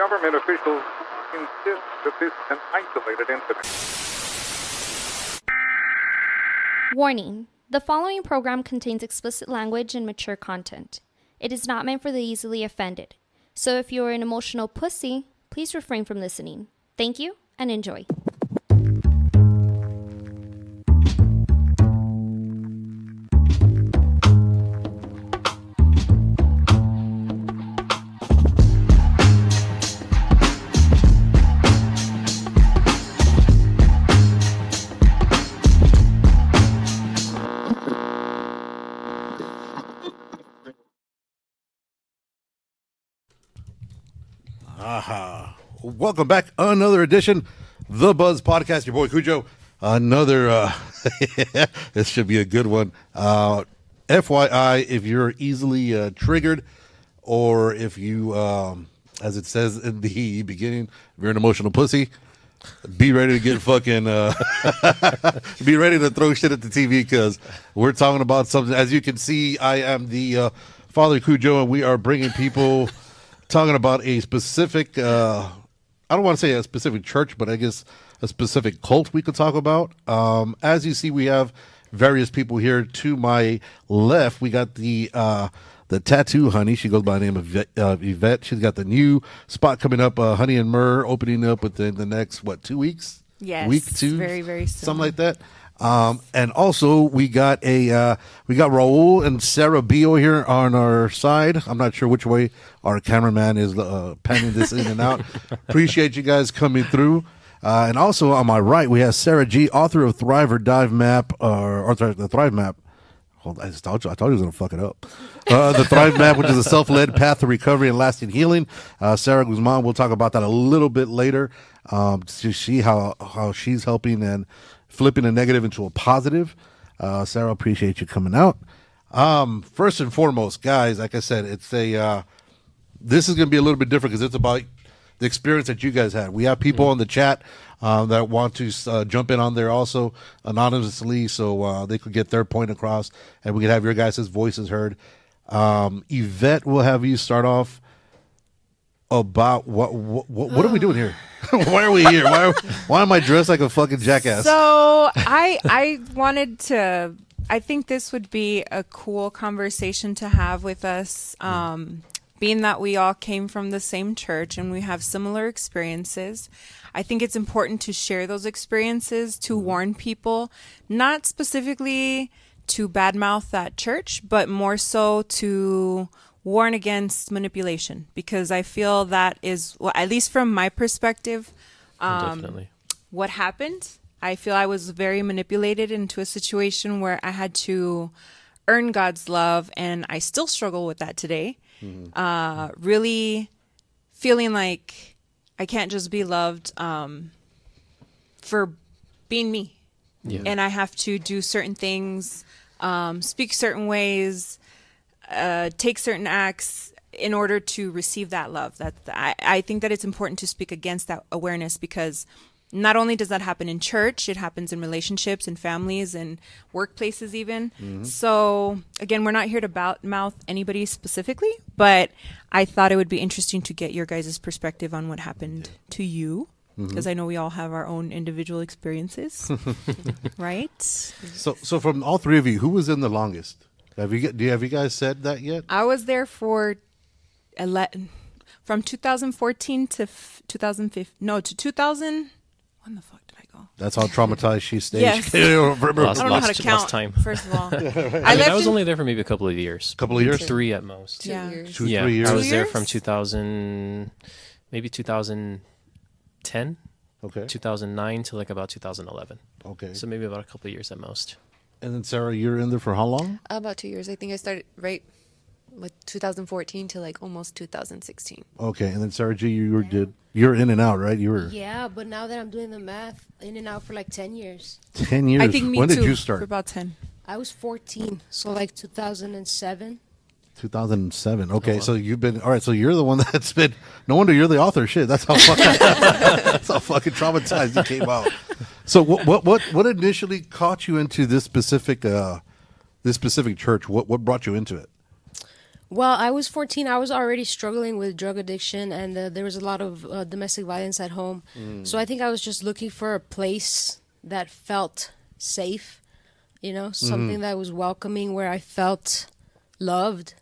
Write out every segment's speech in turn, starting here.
government officials insist that this is an isolated incident. Warning. The following program contains explicit language and mature content. It is not meant for the easily offended. So if you are an emotional pussy, please refrain from listening. Thank you and enjoy. Welcome back. Another edition, The Buzz Podcast. Your boy Cujo. Another, this should be a good one. FYI, if you're easily triggered, or if you, as it says in the beginning, if you're an emotional pussy, be ready to get fucking, be ready to throw shit at the TV, because we're talking about something. As you can see, I am the Father Cujo, and we are bringing people talking about a specific, I don't want to say a specific church, but I guess a specific cult we could talk about. As you see, we have various people here. To my left, we got the tattoo honey. She goes by the name of Yvette. She's got the new spot coming up, Honey and Myrrh, opening up within the next, 2 weeks? Yes. Week, two? Very, very soon. Something like that. And also we got Raul and Sara B here on our side. I'm not sure which way our cameraman is panning this in and out. Appreciate you guys coming through. And also on my right, we have Sara G, author of Thrive or Dive Map, or the Thrive Map. Hold on, I thought you was going to fuck it up. The Thrive Map, which is a self-led path to recovery and lasting healing. Sara Guzman, we'll talk about that a little bit later, to see how she's helping and flipping a negative into a positive. Sara, appreciate you coming out. First and foremost, guys, like I said, it's this is going to be a little bit different because it's about the experience that you guys had. We have people in the chat that want to jump in on there also anonymously, so they could get their point across, and we could have your guys' voices heard. Yvette, will have you start off about what are we doing here? Why are we here? Why am I dressed like a fucking jackass? So I wanted to. I think this would be a cool conversation to have with us, being that we all came from the same church and we have similar experiences. I think it's important to share those experiences to warn people, not specifically to badmouth that church, but more so to warn against manipulation, because I feel that is, well, at least from my perspective, definitely what happened. I feel I was very manipulated into a situation where I had to earn God's love, and I still struggle with that today. Really feeling like I can't just be loved for being me. Yeah. And I have to do certain things, speak certain ways, take certain acts in order to receive that love. I think that it's important to speak against that awareness, because not only does that happen in church, it happens in relationships and families and workplaces even. So again, we're not here to mouth anybody specifically, but I thought it would be interesting to get your guys' perspective on what happened to you, because I know we all have our own individual experiences, right? So from all three of you, who was in the longest? Have you guys said that yet? I was there for from 2014 to 2015. No, to 2000. When the fuck did I go? That's how traumatized she stayed. Yes. I don't I don't know how to count. Last time. First of all, I was only there for maybe a couple of years. Couple of years? 3 at most. 2 years. 3 years. I was 2 there years? from 2000, maybe 2010, Okay. 2009 to like about 2011. Okay. So maybe about a couple of years at most. And then Sara, you're in there for how long? About 2 years. I think I started right with 2014 to like almost 2016. Okay. And then Sara G, you're in and out, right? You were Yeah, but now that I'm doing the math, in and out for like 10 years. 10 years. I think me when too. did you For start? about 10. I was 14, so like 2007. 2007. Okay, so you've been all right. So you're the one that's been. No wonder you're the author. Shit, that's how fucking traumatized you came out. So what initially caught you into this specific church? What brought you into it? Well, I was 14. I was already struggling with drug addiction, and there was a lot of domestic violence at home. So I think I was just looking for a place that felt safe, something that was welcoming, where I felt loved,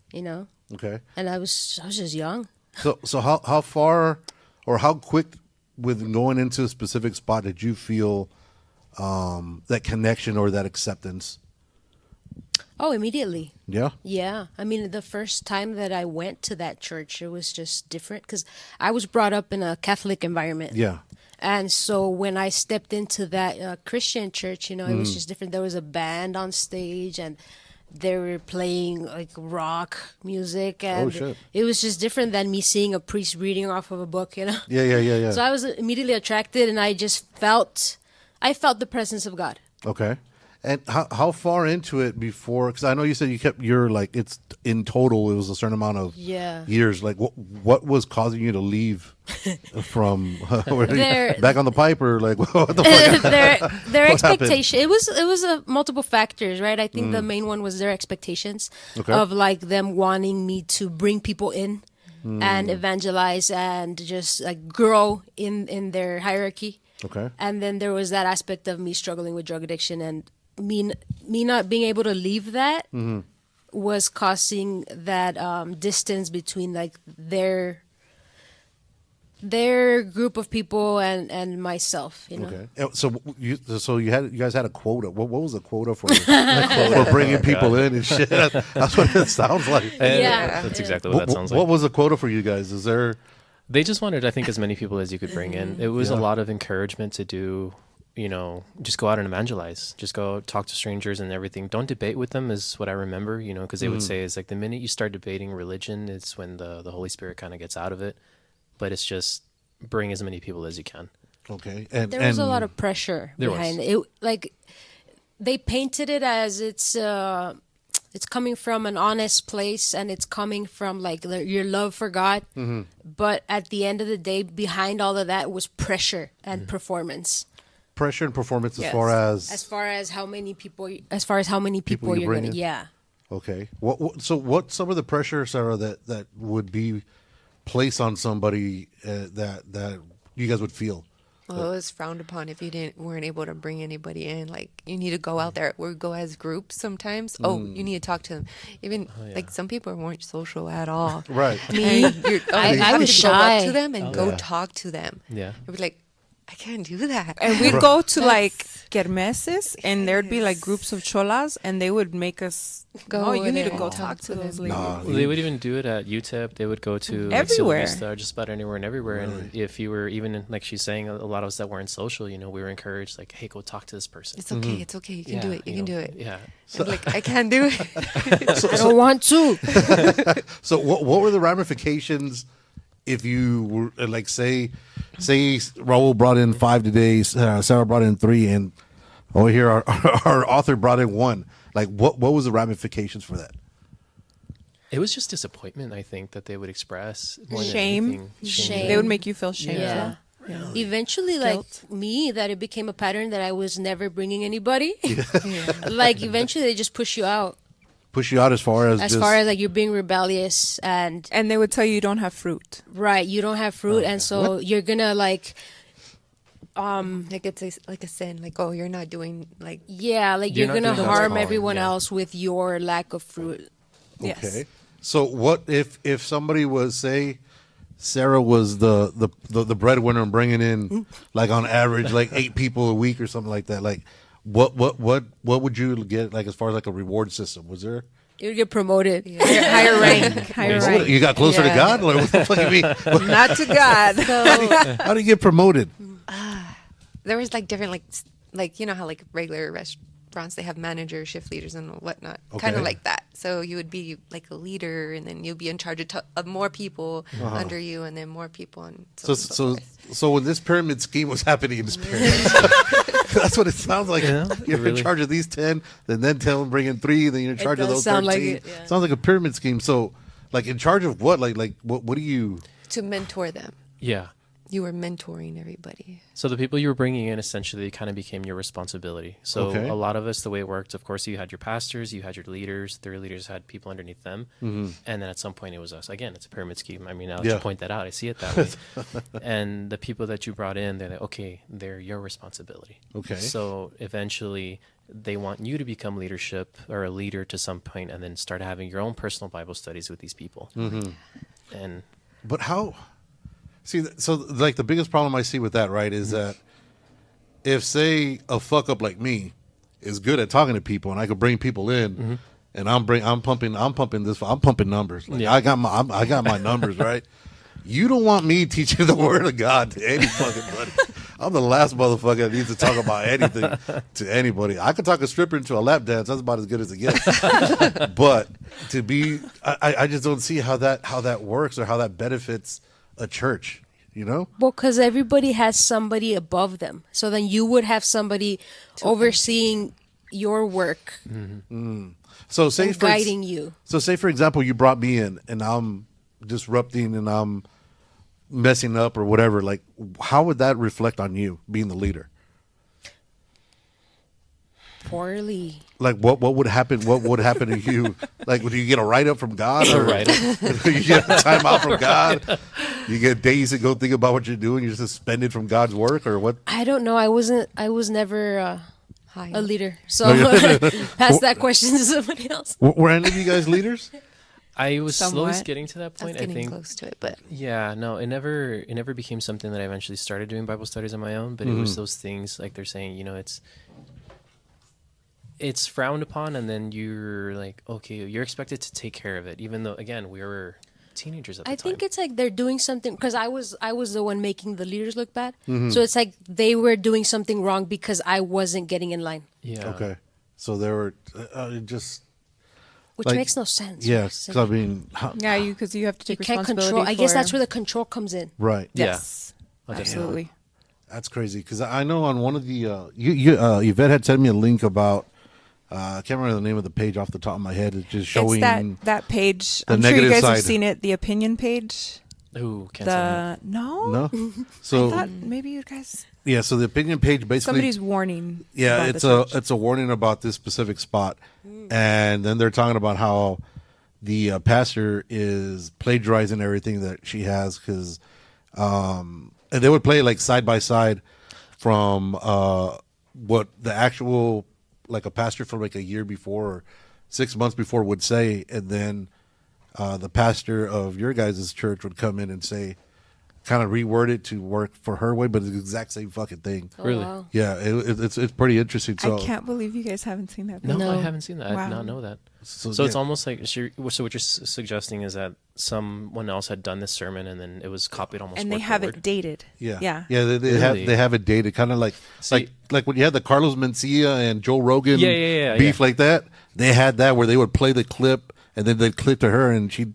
Okay. And I was just young. So how far or how quick with going into a specific spot did you feel that connection or that acceptance? Oh, immediately. Yeah. Yeah. I mean, the first time that I went to that church, it was just different because I was brought up in a Catholic environment. Yeah. And so when I stepped into that Christian church, it was just different. There was a band on stage and they were playing like rock music. And shit. it was just different than me seeing a priest reading off of a book, Yeah. So I was immediately attracted and I felt the presence of God. Okay. And how far into it before? Because I know you said you kept your it's in total it was a certain amount of years. Like what was causing you to leave from back on the pipe or like what the fuck? their What expectation. It was multiple factors, right? I think the main one was their expectations of like them wanting me to bring people in and evangelize and just like grow in their hierarchy. Okay. And then there was that aspect of me struggling with drug addiction and me not being able to leave that was causing that distance between like their group of people and myself. Okay. So you guys had a quota. What was the quota for for bringing people in and shit? That's what it sounds like. Yeah. That's exactly what that sounds like. What was the quota for you guys? Is there? They just wanted, I think, as many people as you could bring in. It was a lot of encouragement to do, just go out and evangelize. Just go talk to strangers and everything. Don't debate with them is what I remember, because they would say is like the minute you start debating religion, it's when the Holy Spirit kind of gets out of it. But it's just bring as many people as you can. Okay. There was a lot of pressure behind it. Like they painted it as it's coming from an honest place and it's coming from like your love for God. But at the end of the day, behind all of that was pressure and performance. Pressure and performance Yes. as far as how many people you're bring gonna in? Okay. So what's some of the pressure, Sarah, that would be placed on somebody that you guys would feel? Well, it was frowned upon if you weren't able to bring anybody in. Like, you need to go out there. We go as groups sometimes. Oh, you need to talk to them. Even like some people weren't social at all. Right. Me, I was Go shy. up to them and go talk to them. Yeah. I'd be like, I can't do that. And we'd go to like kermeses, and there'd be like groups of cholas, and they would make us Go Oh, you over need to there go and talk to those ladies. Nah, Well, they would even do it at UTEP. They would go to like, Everywhere. Sylvia, just about anywhere and everywhere. And if you were even like she's saying, a lot of us that weren't social, we were encouraged like, hey, go talk to this person. It's okay. It's okay. You can do it. You can do it. Yeah. I'm like, I can't do it. I don't want to. So what were the ramifications if you were like say Raul brought in 5 today, Sarah brought in 3, and over here our author brought in 1. Like what was the ramifications for that? It was just disappointment, I think, that they would express. More than Shame. anything. Shame. They would make you feel shameful. Yeah. Eventually, Guilt. like me, that it became a pattern that I was never bringing anybody. Like eventually, they just push you out. Push you out as far as Like you're being rebellious and And they would tell you don't have fruit. right, you don't have fruit, and so you're gonna like Like, it's like a sin. Like, oh, you're not doing like. like You're you're not gonna doing harm what's everyone wrong, yeah. else with your lack of fruit. Yes. Okay. So what if somebody was, say Sarah was the breadwinner and bringing in like on average like 8 people a week or something like that, like what would you get like as far as like a reward system? Was there? You get promoted. Higher rank. Higher rank. You got closer to God? Like, what the fuck you mean? Not to God. How do you get promoted? There was like different like you know how like regular restaurants they have managers, shift leaders, and whatnot. Kind Okay. of like that. So you would be like a leader, and then you'll be in charge of more people under you, and then more people, and So when this pyramid scheme was happening in this pyramid, that's what it sounds like. Yeah, You're really. in charge of these 10, then 10 bring in 3, then you're in charge of does those sound 13. like it, yeah. Sounds like a pyramid scheme. So, like in charge of what? Like what do you? to mentor them. Yeah. you were mentoring everybody. So the people you were bringing in essentially kind of became your responsibility. So Okay. a lot of us, the way it worked, of course, you had your pastors, you had your leaders. Their leaders had people underneath them. And then at some point it was us. Again, it's a pyramid scheme. I mean, now that you point that out, I see it that way. And the people that you brought in, they're like, okay, they're your responsibility. Okay. So eventually they want you to become leadership or a leader to some point and then start having your own personal Bible studies with these people. And But how? See, so like the biggest problem I see with that, right, is that if say a fuck up like me is good at talking to people and I could bring people in, and I'm pumping numbers. Like, I got my numbers right. You don't want me teaching the word of God to any fucking buddy. I'm the last motherfucker that needs to talk about anything to anybody. I could talk a stripper into a lap dance. That's about as good as it gets. But to be, I just don't see how that works or how that benefits a church. You know? Well, because everybody has somebody above them. So then you would have somebody overseeing your work So say and for guiding you. So say for example, you brought me in and I'm disrupting and I'm messing up or whatever. Like, how would that reflect on you being the leader? Poorly. Like, what would happen? What would happen to you? Like, would you get a write up from God? a Or write-up. you get a time out from God? You get days to go think about what you're doing. You're suspended from God's work, or what? I don't know. I was never Hi. a leader. So Oh, pass that question to somebody else. Were any of you guys leaders? I was slowly Somewhat. getting to that I was point. I getting think. close to it, but Yeah, no, it never became something that I eventually started doing Bible studies on my own. But it was those things like they're saying, you know, it's frowned upon, and then you're like, okay, you're expected to take care of it, even though again we were teenagers at the I time. think it's like they're doing something because I was the one making the leaders look bad. So it's like they were doing something wrong because I wasn't getting in line, yeah. Okay, so there were just which Like, makes no sense. yeah. Because I mean, Yeah, because you have to you take can't responsibility. control. I guess for- that's where the control comes in. right? Yes, Oh, definitely. absolutely. That's crazy because I know on one of the Yvette had sent me a link about I can't remember the name of the page off the top of my head. It's just showing It's that page. the I'm sure you negative guys have side. seen it. The opinion page. Ooh, can't say that. No. no. I So thought maybe you guys. yeah, so the opinion page basically Somebody's warning. yeah, about it's the church. it's a warning about this specific spot, and then they're talking about how the pastor is plagiarizing everything that she has because, and they would play like side by side from what the actual like a pastor from like a year before or 6 months before would say, and then the pastor of your guys' church would come in and say, kind of reword it to work for her way, but it's the exact same fucking thing. Oh, Really? wow. Yeah, it's pretty interesting. So I can't believe you guys haven't seen that. No, No. I haven't seen that. I Wow. did not know that. So, So it's yeah. almost like so what you're suggesting is that someone else had done this sermon and then it was copied almost. And they word for have word. it dated. Yeah, Yeah. They Really? have it dated, kind of like See- like when you had the Carlos Mencia and Joe Rogan Yeah, beef yeah. like that. They had that where they would play the clip and then they'd clip to her and she'd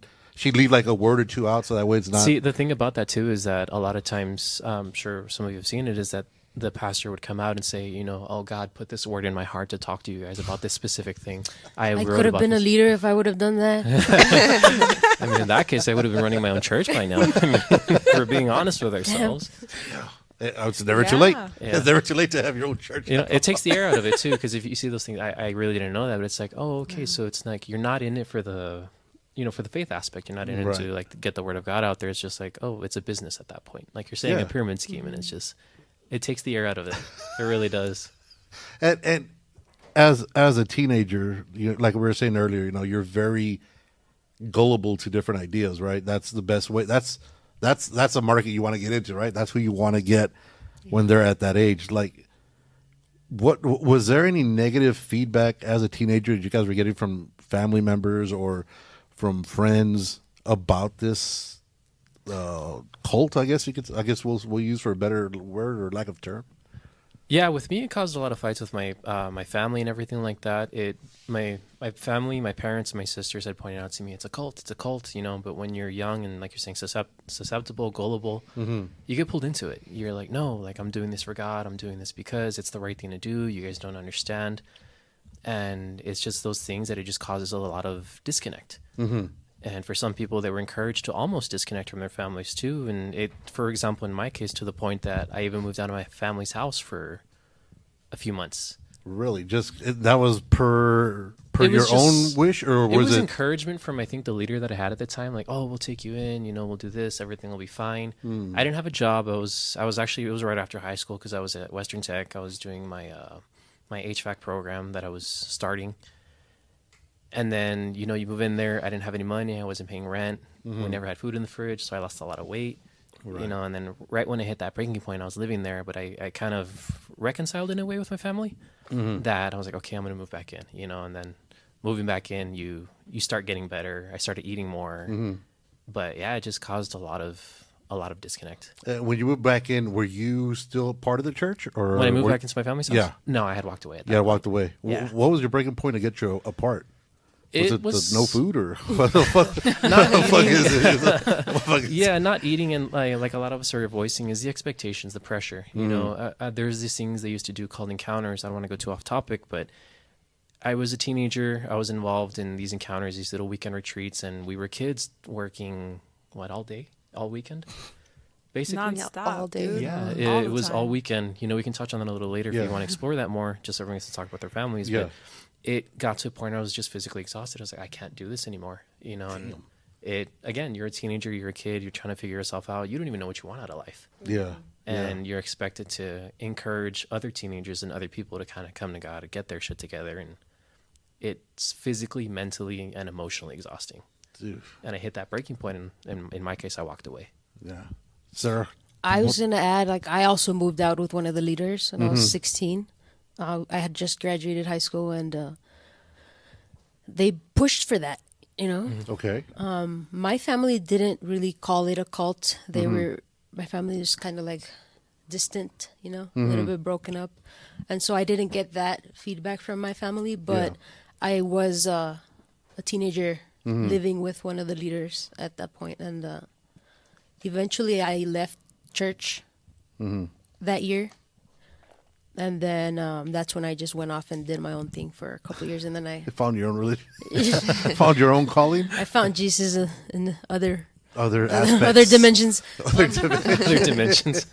leave like a word or two out so that way it's not. See, the thing about that too is that a lot of times, I'm sure some of you have seen it, is that the pastor would come out and say, you know, oh God, put this word in my heart to talk to you guys about this specific thing. I wrote could have about been a this." leader if I would have done that. I mean, in that case, I would have been running my own church by now. I mean, if we're being honest with ourselves. It's never too late. Yeah. Yeah. It's never too late to have your own church. You know, it takes the air out of it too, because if you see those things, I really didn't know that, but it's like, oh, okay, so it's like you're not in it for the, you know, for the faith aspect. You're not in it Right. to like get the word of God out there. It's just like, oh, it's a business at that point. Like you're saying, Yeah. a pyramid scheme, and it's just, it takes the air out of it. It really does. And as a teenager, like we were saying earlier, you know, you're very gullible to different ideas, right? That's the best way. That's a market you want to get into, right? That's who you want to get when they're at that age. Like, what was there any negative feedback as a teenager that you guys were getting from family members or from friends about this cult? I guess we'll use for a better word or lack of term. Yeah, with me, it caused a lot of fights with my my family and everything like that. My family, my parents, and my sisters had pointed out to me, it's a cult, you know. But when you're young and like you're saying, susceptible, gullible, you get pulled into it. You're like, no, like I'm doing this for God. I'm doing this because it's the right thing to do. You guys don't understand, and it's just those things that it just causes a lot of disconnect. And for some people, they were encouraged to almost disconnect from their families too. And it, for example, in my case, to the point that I even moved out of my family's house for a few months. Really? That was per It your was own just- wish, or It was was it? encouragement from, I think, the leader that I had at the time. Like, oh, we'll take you in, we'll do this, everything will be fine. I didn't have a job. I was actually, it was right after high school because I was at Western Tech. I was doing my my HVAC program that I was starting. And then, you move in there. I didn't have any money. I wasn't paying rent. We never had food in the fridge, so I lost a lot of weight. Right. And then right when I hit that breaking point, I was living there, but I kind of reconciled in a way with my family that I was like, okay, I'm going to move back in, and then moving back in, you start getting better. I started eating more, but yeah, it just caused a lot of disconnect. When you moved back in, were you still part of the church, or When I moved back into my family's house? Yeah. No, I had walked away at that Yeah, point. walked away. Yeah. What was your breaking point to get you apart? Was It it was the no food, or what the fuck? not What the fuck eating. is it? What the fuck is- Yeah, not eating, and like a lot of us are voicing is the expectations, the pressure. There's these things they used to do called encounters. I don't want to go too off topic, but I was a teenager. I was involved in these encounters, these little weekend retreats, and we were kids working all day, all weekend, basically. Non-stop, all day. dude. Yeah, All it the was all time. weekend. We can touch on that a little later if Yeah. you want to explore that more, just so everyone gets to talk about their families. Yeah. But it got to a point where I was just physically exhausted. I was like, I can't do this anymore. And again, you're a teenager, you're a kid, you're trying to figure yourself out. You don't even know what you want out of life. Yeah. And you're expected to encourage other teenagers and other people to kind of come to God, to get their shit together. And it's physically, mentally, and emotionally exhausting. Dude. And I hit that breaking point, and in my case, I walked away. Yeah. Sarah? I was gonna add, like, I also moved out with one of the leaders when I was 16. I had just graduated high school, and they pushed for that. Okay. My family didn't really call it a cult. My family was kind of like distant, a little bit broken up, and so I didn't get that feedback from my family. But I was a teenager living with one of the leaders at that point, and eventually I left church that year. And then that's when I just went off and did my own thing for a couple of years. And then I You found your own religion? Found your own calling? found Jesus in other Other aspects? other dimensions. Other dimensions.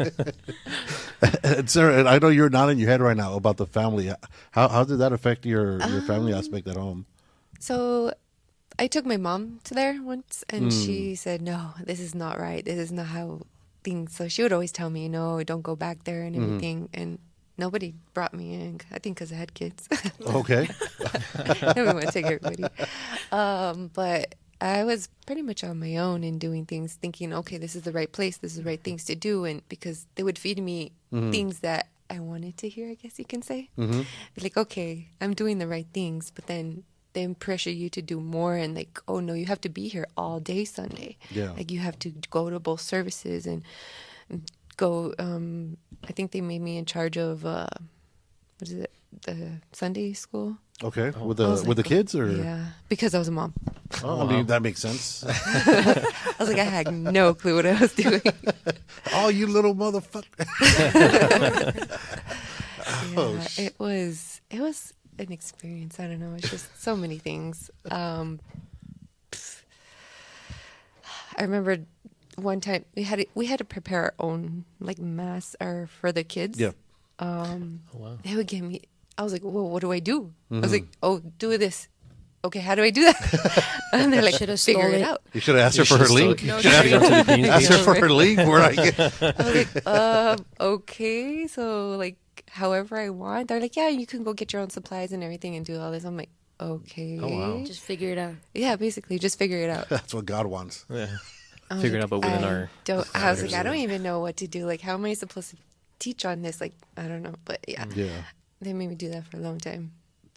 And Sarah, and I know you're nodding your head right now about the family. How did that affect your family aspect at home? So I took my mom to there once, and she said, no, this is not right. This is not how things. So she would always tell me, no, don't go back there and everything. And nobody brought me in, I think because I had kids. Okay. Everyone take everybody. But I was pretty much on my own and doing things, thinking, okay, this is the right place. This is the right things to do. And because they would feed me things that I wanted to hear, I guess you can say. Be like, okay, I'm doing the right things, but then they pressure you to do more, and like, oh no, you have to be here all day Sunday. Yeah. Like you have to go to both services and go. I think they made me in charge of what is it, the Sunday school. Okay. With I was the like, kids, or yeah, because I was a mom. I mean, that makes sense. I was like, I had no clue what I was doing. Oh, you little motherfucker! Yeah, it was an experience. I don't know. It's just so many things. I remember one time we had to prepare our own like mass for the kids. Yeah. Wow. They would give me. I was like, well, what do I do? I was like, oh, do this. Okay, how do I do that? And they're like, Should've figure stole it it. out. You should have asked her for her link. No, Should have should've gone to the community asked her for her link. Where I get. I was like, okay, so like however I want. They're like, yeah, you can go get your own supplies and everything and do all this. I'm like, okay. Oh, wow. Just figure it out. Yeah, basically, just figure it out. That's what God wants. Yeah. I was Figure it like, out, but within our. I was like, I don't even know what to do. Like, how am I supposed to teach on this? Like, I don't know. But yeah, Yeah. they made me do that for a long time.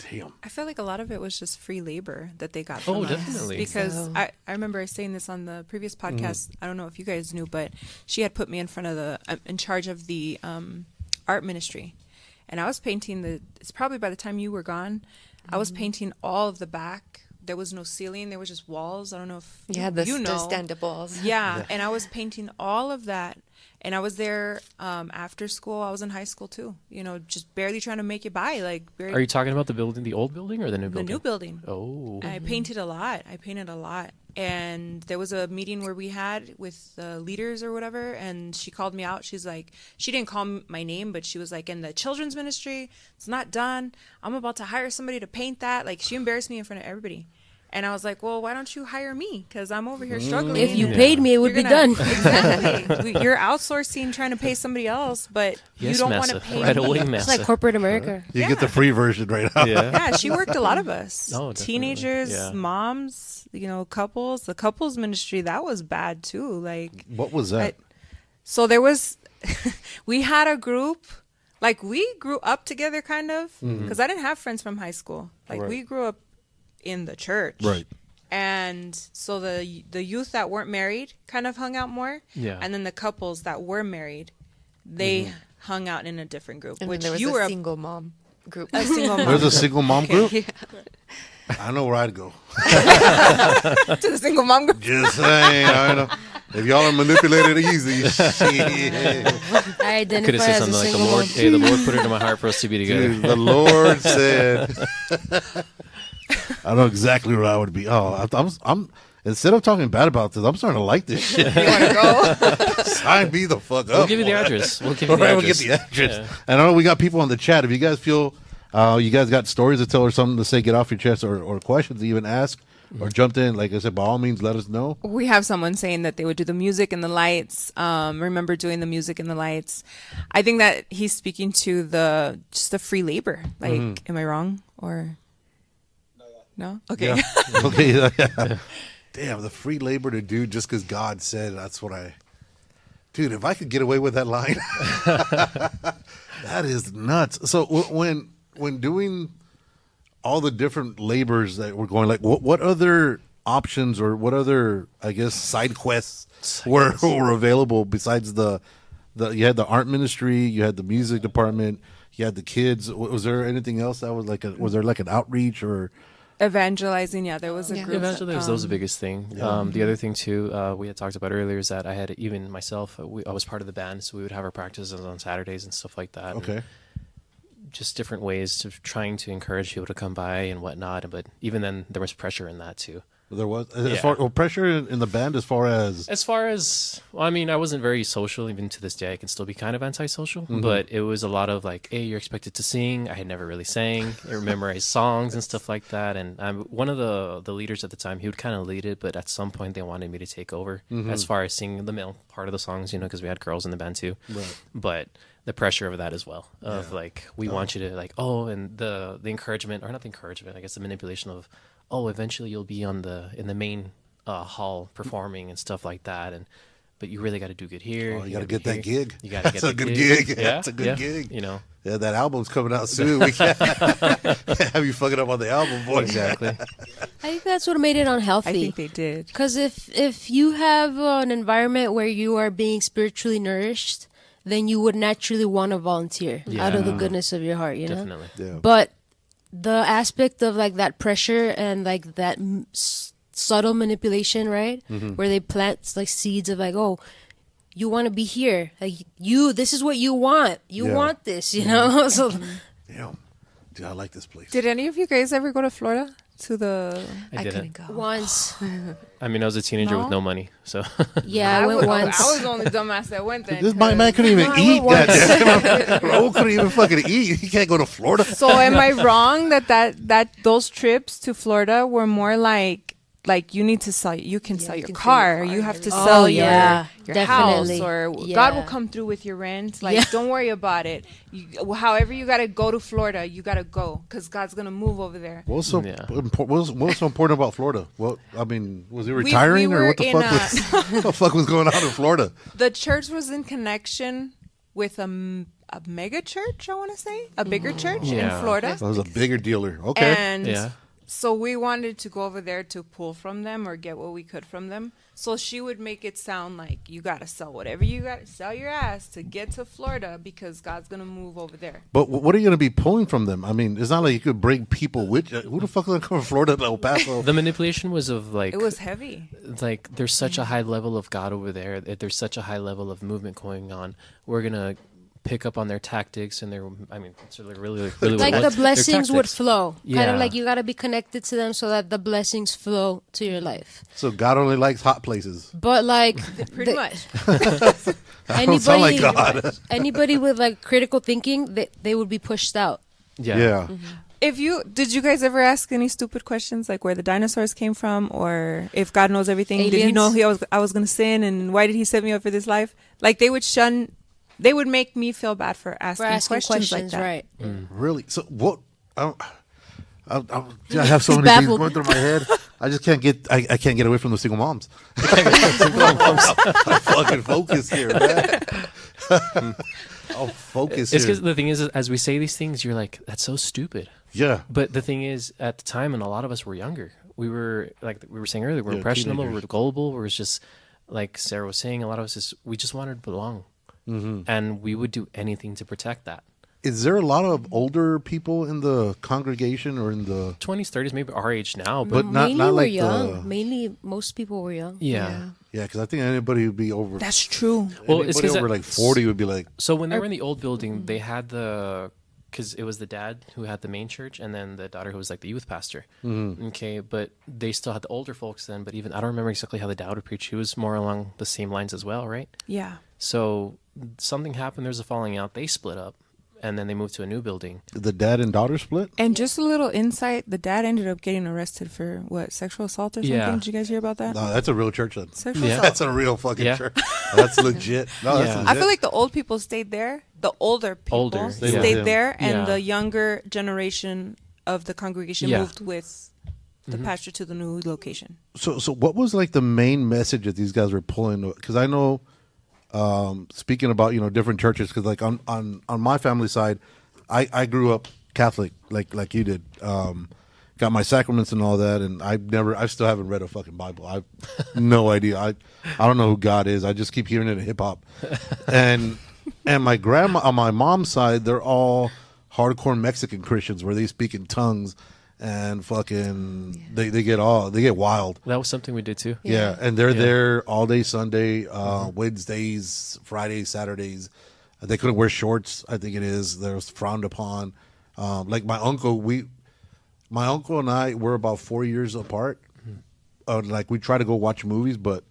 Damn. I feel like a lot of it was just free labor that they got from Oh, us. definitely. Because So- I remember saying this on the previous podcast. I don't know if you guys knew, but she had put me in front of in charge of the art ministry. And I was painting it's probably by the time you were gone, I was painting all of the back. There was no ceiling. There was just walls. I don't know if Yeah, you know. the stand-up walls. Yeah, and I was painting all of that. And I was there after school. I was in high school too. You know, just barely trying to make it by. Like, Are you talking about the building, the old building, or the new the building? new building? Oh. I painted a lot. And there was a meeting where we had with the leaders or whatever, and she called me out. She's like, she didn't call my name, but she was like, in the children's ministry, it's not done. I'm about to hire somebody to paint that. Like, she embarrassed me in front of everybody. And I was like, well, why don't you hire me? Because I'm over here struggling. If you paid me, it would be done. Exactly. You're outsourcing, trying to pay somebody else, but you don't want to pay right me. away, It's massive. like corporate America. You get the free version right now. Yeah, she worked a lot of us. Oh, definitely. Teenagers, Yeah. moms, you know, couples. The couples ministry, that was bad too. Like, What was that? so there was, we had a group, like we grew up together kind of, because I didn't have friends from high school. Like, Right. we grew up in the church. Right. And so the youth that weren't married kind of hung out more. Yeah. And then the couples that were married, they hung out in a different group. And which then there was you were a single mom group. a single mom. There's a single mom group? Yeah. I know where I'd go. to the single mom group. Just saying. I know. If y'all are manipulated easy, shit. I identify Could have said as a something like, the single Lord, mom. hey, the Lord put it in my heart for us to be together. Dude, the Lord said. I know exactly where I would be. Oh, I'm instead of talking bad about this, I'm starting to like this shit. You want to go? Sign me the fuck up. We'll give you the address. We'll give you the Right, address. we'll get the address. Yeah. And I know we got people on the chat. If you guys feel you guys got stories to tell or something to say, get off your chest, or questions to even ask, or jumped in, like I said, by all means, let us know. We have someone saying that they would do the music and the lights. Remember doing the music and the lights. I think that he's speaking to just the free labor. Like, am I wrong? Or no? Okay. Yeah. Okay. Yeah. Damn, the free labor to do just because God said. That's what I. Dude, if I could get away with that line, that is nuts. So when doing all the different labors that we're going, like what other options or what other, I guess, side quests were available besides the you had the art ministry, you had the music department, you had the kids. Was there anything else that was like was there like an outreach or? Evangelizing, yeah, there was a group. Evangelizing that was the biggest thing. The other thing too, we had talked about earlier, is that I had, even myself, I was part of the band, so we would have our practices on Saturdays and stuff like that. Okay. And just different ways of trying to encourage people to come by and whatnot. But even then, there was pressure in that too. There was pressure in the band as far as Well, I mean, I wasn't very social. Even to this day, I can still be kind of antisocial. But it was a lot of like, hey, you're expected to sing. I had never really sang or memorized songs and stuff like that. And one of the leaders at the time, he would kind of lead it, but at some point they wanted me to take over as far as singing the male part of the songs, because we had girls in the band too. Right. But the pressure of that as well, of like, we want you to like, and the encouragement, or not the encouragement, I guess the manipulation of, eventually you'll be in the main hall performing and stuff like that, but you really got to do good here. you got to get that gig. You got to get That's a that good gig. Yeah, That's a good gig. Yeah, that album's coming out soon. We can't have you fucking up on the album, boy. exactly. I think that's what made it unhealthy. I think they did. Because if you have an environment where you are being spiritually nourished, then you would naturally want to volunteer out of the goodness of your heart, you know? Definitely. Yeah. But the aspect of like that pressure and like that subtle manipulation, right? Where they plant like seeds of like, you want to be here. Like this is what you want. You want this, you know? So Damn. Dude, I like this place. Did any of you guys ever go to Florida? I couldn't didn't. go. once. I mean, I was a teenager with No? no money, so Yeah, I went once. I was the only dumbass that went then. This man couldn't even I eat. went once. Goddamn. Raul couldn't even fucking eat. He can't go to Florida. So am I wrong that those trips to Florida were more like you need to sell, you can sell your car, you have to sell your house, definitely. or Yeah. God will come through with your rent. Like, don't worry about it. However you got to go to Florida, you got to go, because God's going to move over there. What's so Yeah. what's so important about Florida? Well, I mean, was he we retiring or were what the in fuck was what the fuck was going on in Florida? The church was in connection with a mega church, I want to say, a bigger church in Yeah. Florida. That was a bigger dealer. Okay. And yeah. So we wanted to go over there to pull from them or get what we could from them. So she would make it sound like you got to sell whatever you got to sell your ass to get to Florida because God's going to move over there. But what are you going to be pulling from them? I mean, it's not like you could bring people with you. Who the fuck is going to come from Florida to El Paso? The manipulation was of like... It was heavy. Like, there's such a high level of God over there. There's such a high level of movement going on. We're going to pick up on their tactics and their, I mean, it's really like the blessings would tactics. flow. Kind Yeah. of like you got to be connected to them so that the blessings flow to your life. So God only likes hot places. But like Pretty much. I don't sound like God. anybody with like critical thinking, they would be pushed out. Yeah. Did you guys ever ask any stupid questions like where the dinosaurs came from or if God knows everything? Did he know I was going to sin and why did he set me up for this life? Like they would make me feel bad for asking questions like that. Right. Really? So what? I have so many things going through my head. I just can't get. I can't get away from the single moms. I'm fucking focused here, man. I'll focus. It's here. because the thing is, as we say these things, you're like, that's so stupid. Yeah. But the thing is, at the time, and a lot of us were younger. We were like we were saying earlier, we're impressionable, teenagers. we're gullible. We're just like Sarah was saying. A lot of us we just wanted to belong, and we would do anything to protect that. Is there a lot of older people in the congregation or in the 20s, 30s, maybe our age now, But but not Mainly we're like young. the- Mainly most people were young. yeah. Yeah, because I think anybody would be over. That's true. Well, it's anybody 'cause over that- like 40 would be like. So when they were in the old building, they had because it was the dad who had the main church and then the daughter who was like the youth pastor. Okay, but they still had the older folks then. But even I don't remember exactly how the dad would preach. He was more along the same lines as well, right? Yeah. So something happened. There's a falling out. They split up, and then they moved to a new building. The dad and daughter split? And just a little insight, the dad ended up getting arrested for what, sexual assault or something? Yeah. Did you guys hear about that? No, that's a real church then. Sexual Yeah. assault. That's a real fucking Yeah. church. That's legit. No, that's Yeah. legit. I feel like the old people stayed there. The older people Older, Stayed with stayed him. there, and Yeah. the younger generation of the congregation Yeah. moved with the pastor to the new location. So what was like the main message that these guys were pulling? Because I know, speaking about different churches, because like on my family side, I grew up Catholic like you did. Got my sacraments and all that, and I still haven't read a fucking Bible. I've no idea. I don't know who God is. I just keep hearing it in hip hop, and my grandma on my mom's side, they're all hardcore Mexican Christians where they speak in tongues. And fucking, they get wild. That was something we did too. Yeah, and they're there all day Sunday, Wednesdays, Fridays, Saturdays. They couldn't wear shorts. I think it is. They're frowned upon. Like my uncle and I were about 4 years apart. Like we try to go watch movies, but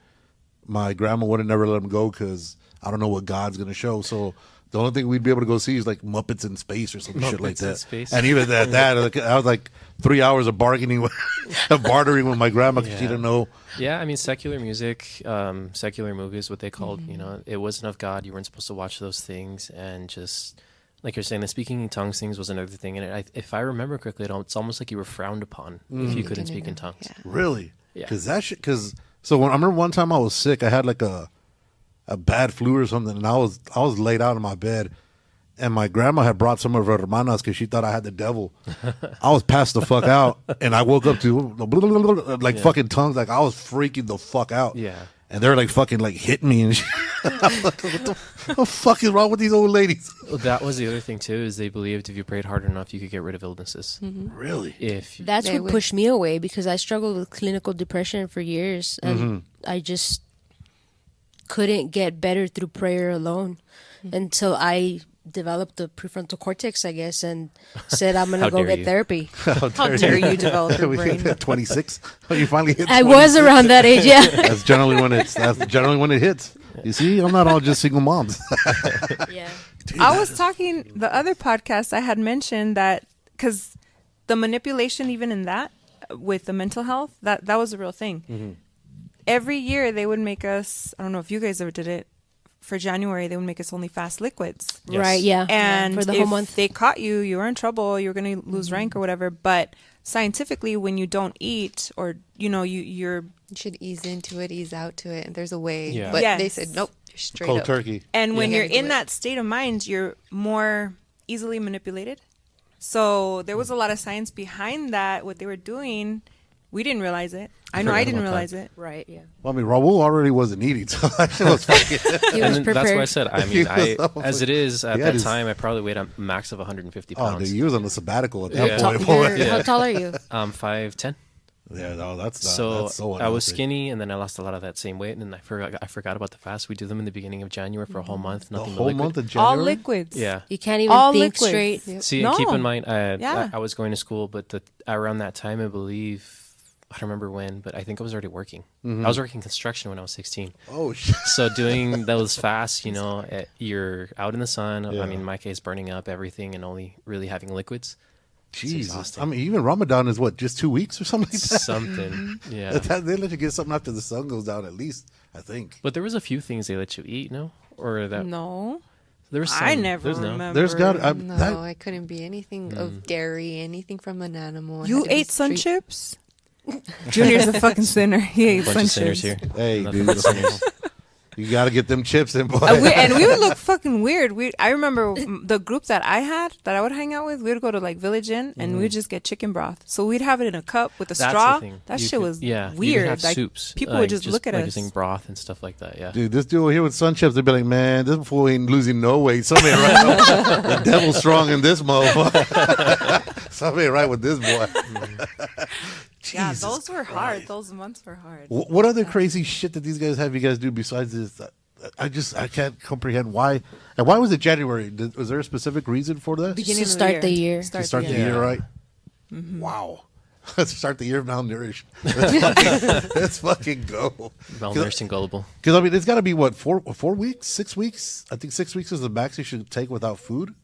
my grandma would have never let him go because I don't know what God's gonna show. So the only thing we'd be able to go see is like Muppets in Space or some shit like Muppets in that. Space. And even at that, I was like 3 hours of bartering with my grandma because she Yeah. didn't know. Yeah, I mean, secular music, secular movies, what they called, it wasn't of God. You weren't supposed to watch those things. And just, like you're saying, the speaking in tongues things was another thing. And if I remember correctly, it's almost like you were frowned upon if you couldn't speak in tongues. Yeah. Really? Yeah. So when I remember one time I was sick, I had like a bad flu or something, and I was laid out in my bed, and my grandma had brought some of her hermanas because she thought I had the devil. I was passed the fuck out, and I woke up to like fucking tongues, like I was freaking the fuck out. Yeah. And they're like fucking like hitting me and shit. I'm like, what the fuck is wrong with these old ladies? Well, that was the other thing too, is they believed if you prayed hard enough, you could get rid of illnesses. Really? That's They what would- pushed me away because I struggled with clinical depression for years, and I just couldn't get better through prayer alone until I developed the prefrontal cortex, I guess, and said I'm gonna How go dare get you. therapy. How dare you develop your brain? 26? Oh, you finally hit I 26? was around that age, yeah. That's generally when it hits. You see, I'm not all just single moms. Yeah. I was talking the other podcast I had mentioned that because the manipulation even in that with the mental health that was a real thing. Every year they would make us, I don't know if you guys ever did it, for January they would make us only fast liquids. Yes. Right, yeah. And for the if whole month. they caught you, you were in trouble, you were going to lose rank or whatever. But scientifically, when you don't eat or you're You should ease into it, ease out to it, and there's a way. Yeah. But they Yes. said nope, you're straight Cold up. turkey. and when Yeah. you're Gotta do in it. that state of mind, you're more easily manipulated. So there was a lot of science behind that. What they were doing, we didn't realize it. I know I didn't realize it. Right, yeah. Well, I mean, Raul already wasn't eating, so that shit was fucking. He was And prepared. that's why I said, I mean, as it is at He that had his- time, I probably weighed a max of 150 Oh, pounds. dude, you was on the sabbatical at that Yeah. point. How tall are you? 5'10". Yeah, no, that's not, So, that's so I was unhealthy. skinny, and then I lost a lot of that same weight, and I forgot about the fast. We do them in the beginning of January for a whole month. The Nothing but whole liquid. month of January. All liquids. Yeah. You can't even All think liquids. straight. Yep. See, and keep No. in mind, Yeah. I was going to school, but around that time, I believe, I don't remember when, but I think I was already working. I was working construction when I was 16. Oh shit. So doing those fasts, you're out in the sun. Yeah. I mean, in my case, burning up everything and only really having liquids. Jesus. exhausting. I mean, even Ramadan is what, just 2 weeks or something like that? Something, yeah. They let you get something after the sun goes down, at least, I think. But there was a few things they let you eat, no? Or that No. there was some, I never there's no. remember. There's got No, I couldn't be anything of dairy, anything from an animal. It You had to be ate sun straight- chips? Junior's a fucking sinner. He ate Bunch sun of sinners chips. here. Hey, Nothing dude. but sinners. You got to get them chips in, boy. And we would look fucking weird. I remember the group that I would hang out with, we would go to like Village Inn and we'd just get chicken broth. So we'd have it in a cup with a That's straw. the thing. That You shit could- was yeah, you could weird. have Like soups. people like, would just look at like us. using broth and stuff like that. Yeah. Dude, this dude here with sun chips, they'd be like, man, this fool ain't losing no weight. Something ain't right. The devil's strong in this motherfucker. Something ain't right with this boy. Yeah, Jesus those were hard. Christ. Those months were hard. What other crazy shit that these guys have you guys do besides this? I can't comprehend why. And why was it January? Was there a specific reason for that? Beginning To of start the year. To start the year. year, right? Wow. Let's start the year malnourished. Let's fucking go. Malnourished and gullible. Because, I mean, it's got to be, what, 4 weeks? 6 weeks? I think 6 weeks is the max you should take without food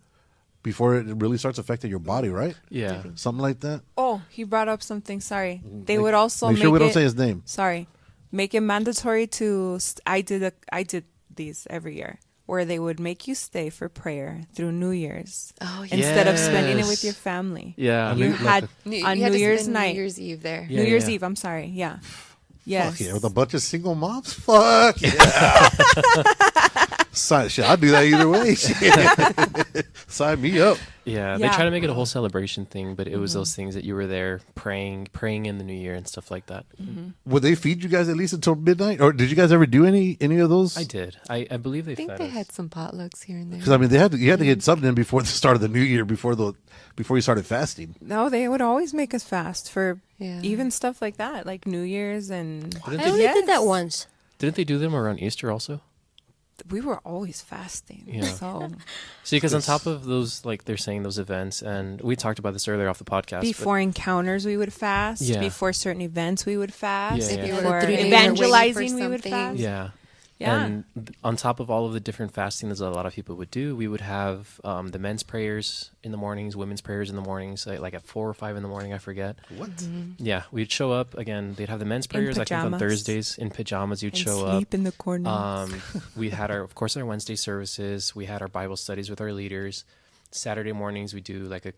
before it really starts affecting your body, right? Yeah. Something like that. Oh, he brought up something. Sorry. They would also Make make sure we don't it- say his name. Sorry. Make it mandatory to. I did these every year where they would make you stay for prayer through New Year's Oh, yeah. instead of spending it Yes. with your family. Yeah. You Like had You on had New to Year's spend night. New Year's Eve there. Yeah, New Year's yeah. Eve. I'm sorry. Yeah. Yes. Fuck yeah, with a bunch of single moms? Fuck yeah. Shit, I'll do that either way. Shit. Sign me up. Yeah, they Yeah. try to make it a whole celebration thing, but it was those things that you were there praying in the new year and stuff like that. Would they feed you guys at least until midnight? Or did you guys ever do any of those? I did. I believe they I think fed they us. had some potlucks here and there. Because, I mean, you had to get something in before the start of the new year, before you started fasting. No, they would always make us fast for Yeah. even stuff like that, like New Year's and. Didn't I they, only did that Yes. once. didn't they do them around Easter also? We were always fasting. Yeah. So See, because on top of those, like they're saying those events, and we taled about this earlier off the podcast. before encounters, we would fast. Yeah. Before certain events, we would fast. Yeah, yeah. If you were Before 3 days away evangelizing, for we would something. fast. Yeah. Yeah. And on top of all of the different fasting that a lot of people would do, we would have the men's prayers in the mornings, women's prayers in the mornings, like at 4 or 5 in the morning, I forget. What? Yeah, we'd show up again. They'd have the men's prayers. I think on pajamas. Thursdays in pajamas, you'd And show sleep up. in the corner. We had our Wednesday services. We had our Bible studies with our leaders. Saturday mornings we do like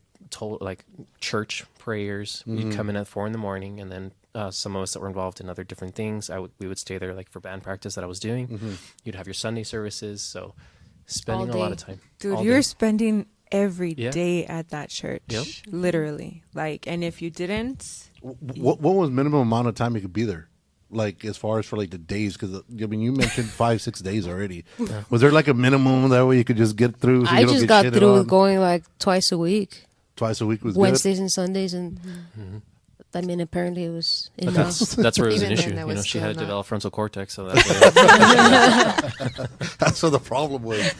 church prayers. We'd come in at 4 in the morning, and then some of us that were involved in other different things, we would stay there like for band practice that I was doing. You'd have your Sunday services, so spending a All lot day. of time. Dude, all you're day. spending every day Yeah. at that church. Yep. Literally. And if you didn't, What was minimum amount of time you could be there? Like, as far as for like the days? Because, I mean, you mentioned 5-6 days already. Was there like a minimum that way you could just get through? So I you don't just get got shitted through on? with going like twice a week, Twice a week was Wednesdays and Sundays, and I mean apparently it was But enough. that's where it was an Even then, issue. that was She still had a not- developed frontal cortex, so that's why. good. That's what the problem was.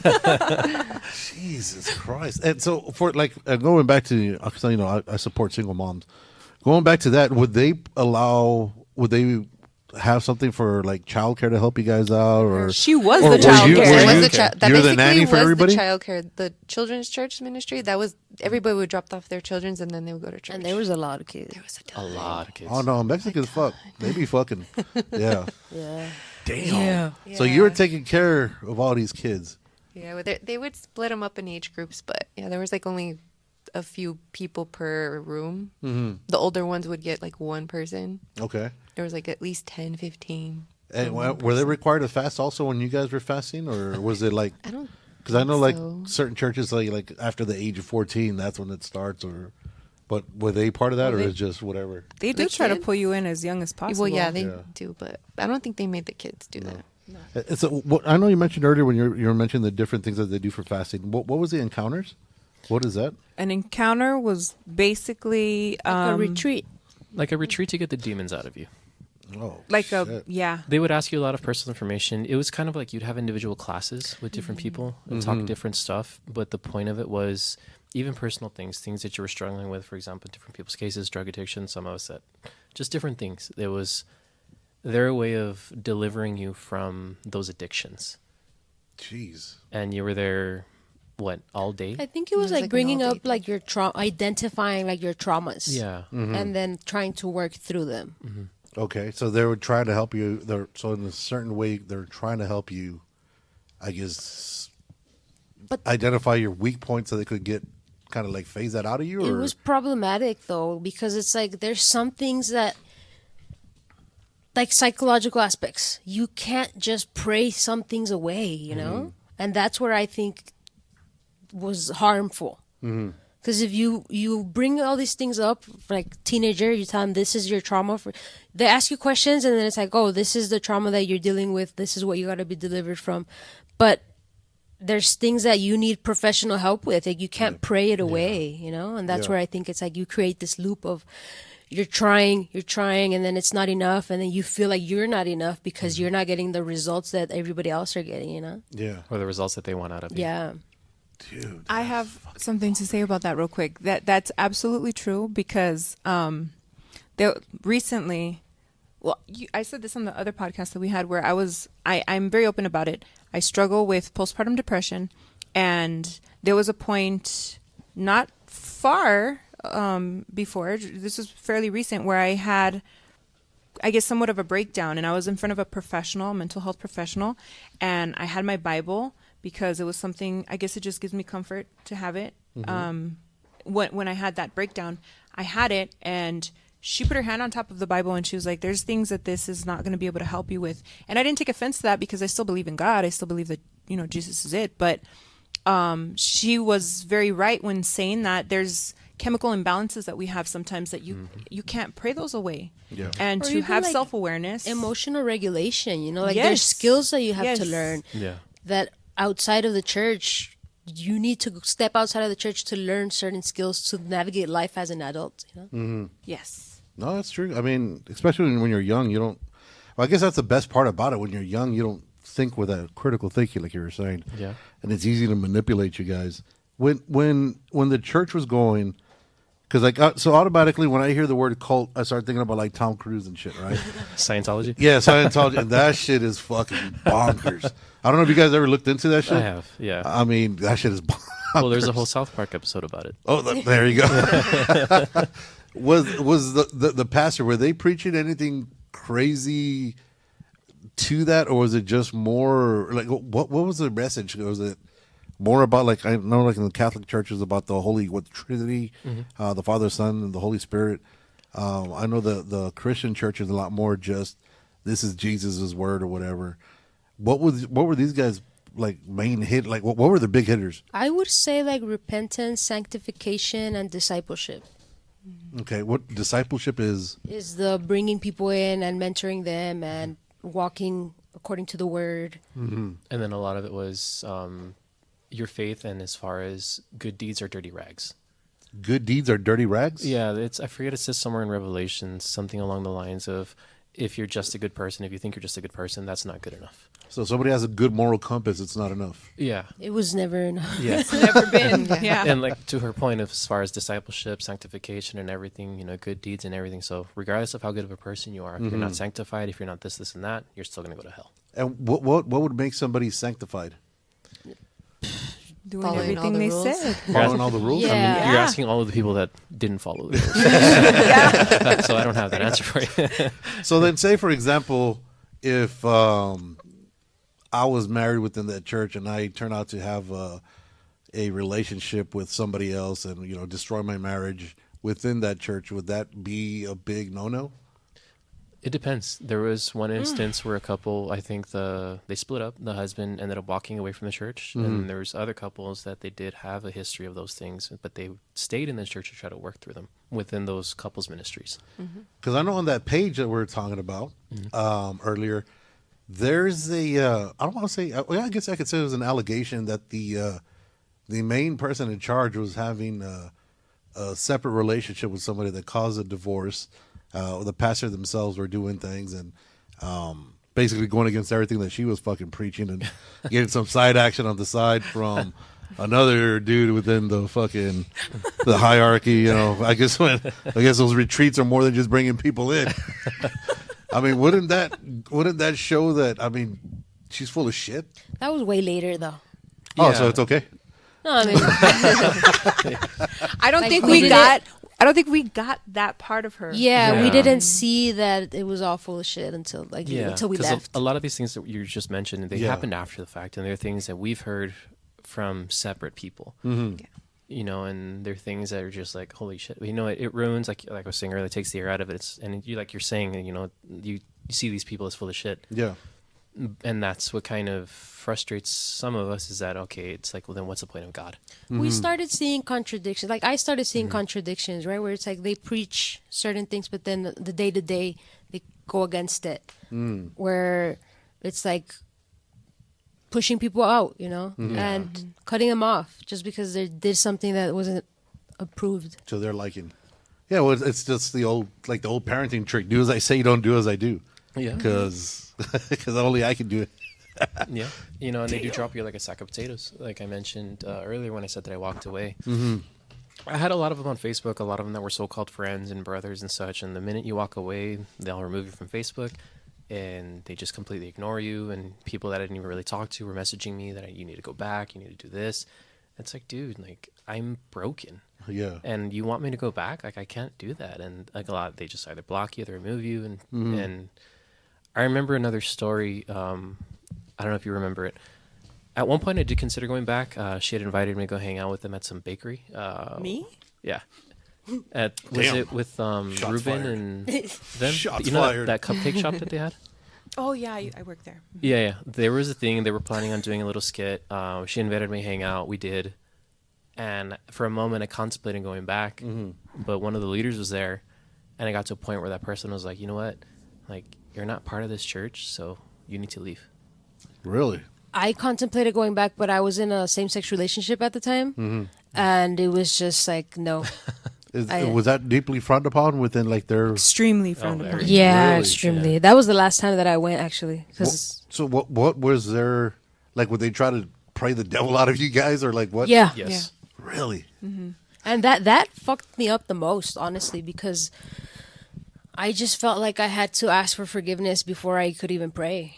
Jesus Christ. And so, for like, going back to, because, I support single moms. Going back to that, would they have something for like childcare to help you guys out, or she was Or the were child you- care. were It was you- the that you're the basically nanny for was everybody? the childcare, the children's church ministry. That was everybody would drop off their children's and then they would go to church. And there was a lot of kids. there was a ton. lot of kids. Oh no, Mexicans fuck. They be fucking. Yeah. Yeah. Damn. Yeah. So you were taking care of all these kids. Yeah, well, they would split them up in age groups, but yeah, there was like only a few people per room. Mm-hmm. The older ones would get like one person. Okay. There was like at least 10, 15. And were they required to fast also when you guys were fasting, or was it like? I don't Because I know, like, So- certain churches, like after the age of 14, that's when it starts. But were they part of that, or is just whatever? They do The try to kids? pull you in as young as possible. Well, yeah, they Yeah. do, but I don't think they made the kids do that. It's I know you mentioned earlier when you were mentioning the different things that they do for fasting. What was the encounters? What is that? An encounter was basically Like a retreat. Like a retreat to get the demons out of you. Oh, like shit. They would ask you a lot of personal information. It was kind of like you'd have individual classes with different people and talk different stuff. But the point of it was even personal things that you were struggling with, for example, different people's cases, drug addiction, some of us that just different things. It was their way of delivering you from those addictions. Jeez. And you were there, what, all day? I think it was like like an bringing all-day up like your identifying like your traumas. Yeah. And then trying to work through them. Okay, so they were trying to help you. So in a certain way, they're trying to help you, I guess, But- identify your weak points so they could get kind of like phase that out of you. It Or? was problematic though because it's like there's some things that like psychological aspects. You can't just pray some things away, you know? And that's where I think was harmful. Because if you bring all these things up, like teenager, you tell them this is your trauma. They ask you questions, and then it's like, oh, this is the trauma that you're dealing with. This is what you got to be delivered from. But there's things that you need professional help with. Like you can't pray it away, you know. And that's Yeah. where I think it's like you create this loop of you're trying, and then it's not enough, and then you feel like you're not enough because you're not getting the results that everybody else are getting, you know. Yeah, Or the results that they want out of you. Yeah. dude. I have something to say about that real quick. That's absolutely true because there recently, I said this on the other podcast that we had where I'm very open about it. I struggle with postpartum depression, and there was a point not far before, this was fairly recent, where I had, I guess, somewhat of a breakdown, and I was in front of a professional, mental health professional, and I had my Bible because it was something, I guess it just gives me comfort to have it. When I had that breakdown, I had it, and she put her hand on top of the Bible, and she was like, there's things that this is not going to be able to help you with. And I didn't take offense to that because I still believe in God. I still believe that, Jesus is it. But she was very right when saying that there's chemical imbalances that we have sometimes that you can't pray those away. Yeah. And Or to even, have like, self-awareness. Emotional regulation, you know, like Yes. there's skills that you have to Yes. learn Yeah. that outside of the church you need to step outside of the church to learn certain skills to navigate life as an adult, you know. Yes. No, that's true. I mean, especially when you're young, you don't. Well, I guess that's the best part about it. When you're young, you don't think with that critical thinking, like you were saying. Yeah. And it's easy to manipulate you guys. When the church was going, because so automatically when I hear the word cult, I start thinking about like Tom Cruise and shit, right? Scientology? Yeah, Scientology, and that shit is fucking bonkers. I don't know if you guys ever looked into that shit. I have, yeah. I mean, that shit is bonkers. Well, there's a whole South Park episode about it. Oh, there you go. was the pastor, were they preaching anything crazy to that, or was it just more like what was the message? Was it more about, like, I know, like in the Catholic churches, about the Trinity, the Father, Son, and the Holy Spirit. I know the Christian church is a lot more just this is Jesus' word or whatever. What were these guys like main hit? Like what were the big hitters? I would say like repentance, sanctification, and discipleship Okay, what discipleship is? is the bringing people in and mentoring them and walking according to the word. And then a lot of it was your faith, and as far as good deeds are dirty rags. Good deeds are dirty rags? Yeah, I forget, it says somewhere in Revelation something along the lines of, if you're just a good person, if you think you're just a good person, that's not good enough. So somebody has a good moral compass, it's not enough. Yeah. It was never enough. Yeah. Never been. Yeah. And like to her point of as far as discipleship, sanctification, and everything, good deeds and everything. So regardless of how good of a person you are, if you're not sanctified, if you're not this, and that, you're still going to go to hell. And what would make somebody sanctified? Doing Following all everything the they rules. said. Following all the rules? Yeah. I mean, you're Yeah. asking all of the people that didn't follow the rules. So I don't have that answer for you. So then, say for example, if I was married within that church and I turn out to have a relationship with somebody else and destroy my marriage within that church, would that be a big no-no? It depends. There was one instance where a couple, I think they split up. The husband ended up walking away from the church, and there was other couples that they did have a history of those things, but they stayed in the church to try to work through them within those couples ministries. Because I know on that page that we were talking about earlier, there's a I don't want to say, I guess I could say it was an allegation that the main person in charge was having a separate relationship with somebody that caused a divorce. The pastor themselves were doing things and basically going against everything that she was fucking preaching and getting some side action on the side from another dude within the hierarchy. I guess those retreats are more than just bringing people in. I mean, wouldn't that show that? I mean, she's full of shit. That was way later, though. Oh, so it's okay. No, I mean, I don't think we got that part of her. Yeah, we didn't see that it was all full of shit until we left. A lot of these things that you just mentioned, they happened after the fact, and they're things that we've heard from separate people. And they're things that are just like, holy shit. It ruins, like I was saying earlier, it takes the air out of it. And you're saying, you see these people as full of shit. Yeah. And that's what kind of frustrates some of us, is that, okay, it's like, well, then what's the point of God? We started seeing contradictions. Like, I started seeing contradictions, right? Where it's like they preach certain things, but then the day-to-day, they go against it. Where it's like pushing people out, and cutting them off just because they did something that wasn't approved. To their liking. Yeah, well, it's just the old parenting trick. Do as I say, don't do as I do. Yeah. Because only I can do it. Yeah. And they do drop you like a sack of potatoes. Like I mentioned earlier when I said that I walked away. I had a lot of them on Facebook, a lot of them that were so-called friends and brothers and such. And the minute you walk away, they'll remove you from Facebook. And they just completely ignore you. And people that I didn't even really talk to were messaging me that you need to go back, you need to do this. It's like, dude, like, I'm broken. Yeah. And you want me to go back? Like, I can't do that. And like a lot, they just either block you, they remove you. And I remember another story. I don't know if you remember it. At one point, I did consider going back. She had invited me to go hang out with them at some bakery. Me? Yeah. Was it with Ruben and them? Shots fired. That cupcake shop that they had? Oh, yeah, I worked there. Yeah. There was a thing. They were planning on doing a little skit. She invited me to hang out. We did. And for a moment, I contemplated going back. But one of the leaders was there. And I got to a point where that person was like, you know what? Like, you're not part of this church, so you need to leave. Really? I contemplated going back, but I was in a same-sex relationship at the time. And it was just like, no. Was that deeply frowned upon within like their... Extremely frowned upon. Yeah, Really? extremely. Yeah. That was the last time that I went, actually. So what was their... Like, would they try to pray the devil out of you guys, or like what? Yeah. Yes. Yeah. Really? And that fucked me up the most, honestly, because I just felt like I had to ask for forgiveness before I could even pray.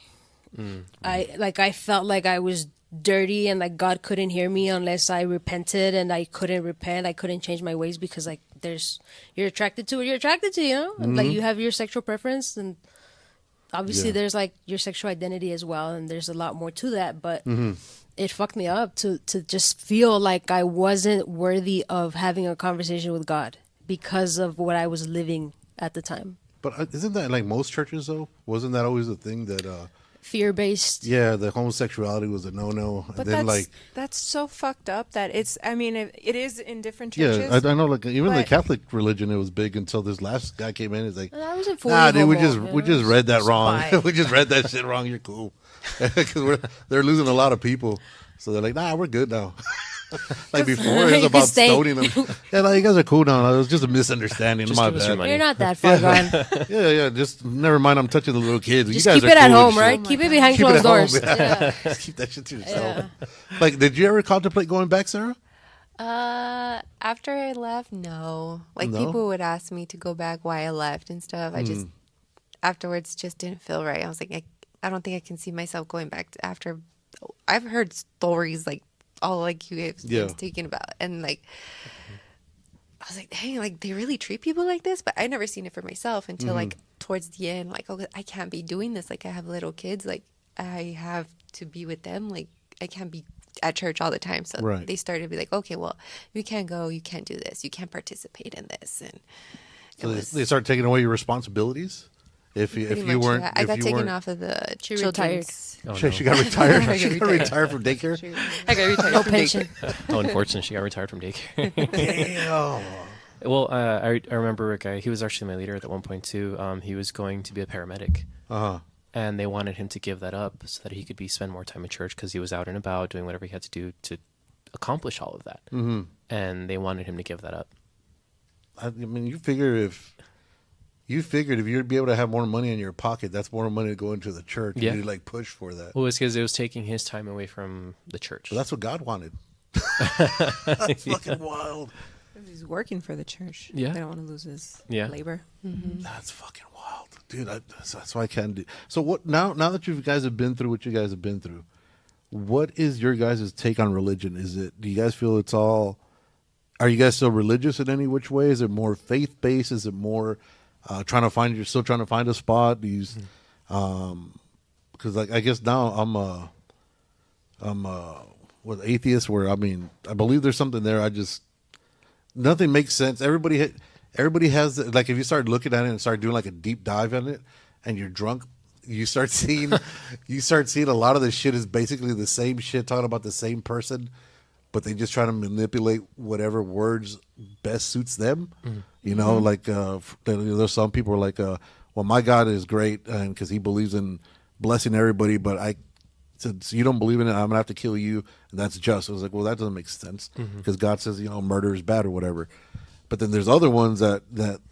I felt like I was dirty and like God couldn't hear me unless I repented, and I couldn't repent. I couldn't change my ways because like you're attracted to what you're attracted to, And, like you have your sexual preference, and obviously there's like your sexual identity as well, and there's a lot more to that, but it fucked me up to just feel like I wasn't worthy of having a conversation with God because of what I was living at the time. But isn't that like most churches though? Wasn't that always the thing that fear-based? Yeah, the homosexuality was a no-no. But and then that's so fucked up that it's, I mean, it is in different churches. Yeah, I know, like even the Catholic religion, it was big until this last guy came in. It's like, I wasn't dude, we just read that wrong. We just read that shit wrong. You're cool. Because they're losing a lot of people. So they're like, nah, we're good now. Like before, it was about stoning them. Yeah, like, you guys are cool now. It was just a misunderstanding. Just My give us your bad. money. You're not that far gone. Yeah. Just never mind. I'm touching the little kids. Just you guys keep are it at cool and home, right? shit. Keep it behind Keep it closed at home, doors. yeah. Yeah. Just keep that shit to yourself. Like, did you ever contemplate going back, Sarah? After I left, no. Like No? people would ask me to go back, why I left and stuff. I just afterwards just didn't feel right. I was like, I don't think I can see myself going back after. I've heard stories like all like you guys been speaking about, and like I was like, dang, like they really treat people like this. But I never seen it for myself until like towards the end. Like, oh, I can't be doing this. Like I have little kids. Like I have to be with them. Like I can't be at church all the time. So they started to be like, okay, well, you can't go, you can't do this, you can't participate in this, and So they start taking away your responsibilities if Pretty you much, weren't, yeah. I if got you taken weren't, off of the She children's. Oh, she, no. she got retired. I She got got retired from daycare. I got retired No from pension. Oh, unfortunately, she got retired from daycare. Damn. Well, I remember a guy. He was actually my leader at one point too. He was going to be a paramedic, and they wanted him to give that up so that he could spend more time in church because he was out and about doing whatever he had to do to accomplish all of that. Mm-hmm. And they wanted him to give that up. I mean, you figured if you'd be able to have more money in your pocket, that's more money to go into the church. Yeah. You'd like push for that. Well, it's because it was taking his time away from the church. So that's what God wanted. That's fucking wild. He's working for the church. Yeah. They don't want to lose his Yeah. labor. That's fucking wild, dude. That's why I can't do. So what now? Now that you guys have been through what you guys have been through, what is your guys' take on religion? Do you guys feel it's all? Are you guys still religious in any which way? Is it more faith based? Is it more you're still trying to find a spot? Do you, because like I guess now I'm atheist. Where I mean I believe there's something there. Nothing makes sense. Everybody has like if you start looking at it and start doing like a deep dive on it, and you're drunk, you start seeing a lot of this shit is basically the same shit talking about the same person, but they just try to manipulate whatever words best suits them. Mm-hmm. You know, like there's some people are like, well, my God is great, and because he believes in blessing everybody, but I said, so you don't believe in it, I'm gonna have to kill you, and that's just. I was like, well, that doesn't make sense because God says, murder is bad or whatever. But then there's other ones that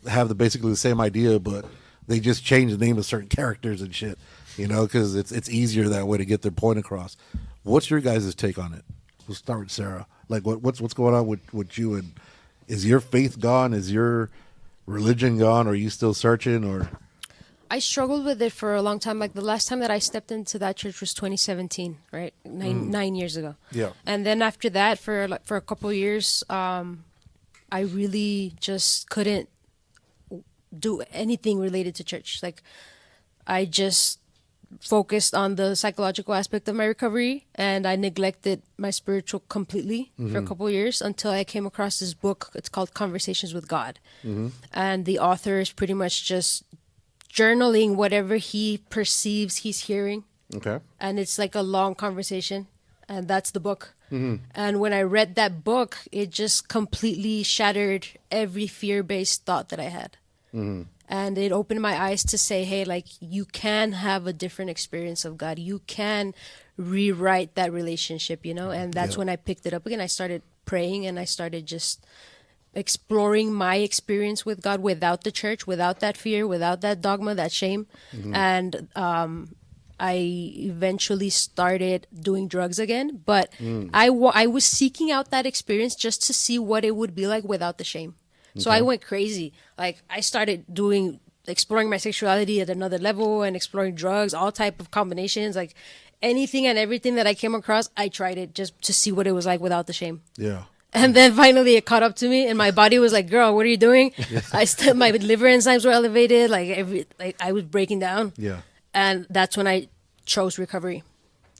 have basically the same idea, but they just change the name of certain characters and shit, because it's easier that way to get their point across. What's your guys' take on it? We'll start with Sarah. Like, what's going on with you? And is your faith gone? Is your religion gone? Or are you still searching? Or I struggled with it for a long time. Like the last time that I stepped into that church was 2017, right? Nine years ago. Yeah. And then after that, for a couple of years, I really just couldn't do anything related to church. Like I just focused on the psychological aspect of my recovery, and I neglected my spiritual completely for a couple of years until I came across this book. It's called Conversations with God. And the author is pretty much just journaling whatever he perceives he's hearing. okay, And it's like a long conversation, and that's the book. And when I read that book, it just completely shattered every fear-based thought that I had. And it opened my eyes to say, hey, like, you can have a different experience of God. You can rewrite that relationship, And that's when I picked it up again. I started praying, and I started just exploring my experience with God without the church, without that fear, without that dogma, that shame. And I eventually started doing drugs again. But I was seeking out that experience just to see what it would be like without the shame. So I went crazy. Like I started exploring my sexuality at another level and exploring drugs, all type of combinations, like anything and everything that I came across. I tried it just to see what it was like without the shame. yeah, And then finally it caught up to me, and my body was like, "Girl, what are you doing?" My liver enzymes were elevated, like I was breaking down. yeah, And that's when I chose recovery.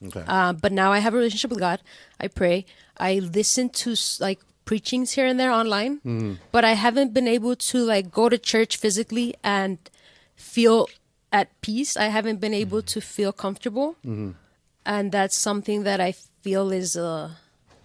okay, But now I have a relationship with God. I pray. I listen to like preachings here and there online, but I haven't been able to like go to church physically and feel at peace. I haven't been able to feel comfortable, and that's something that I feel is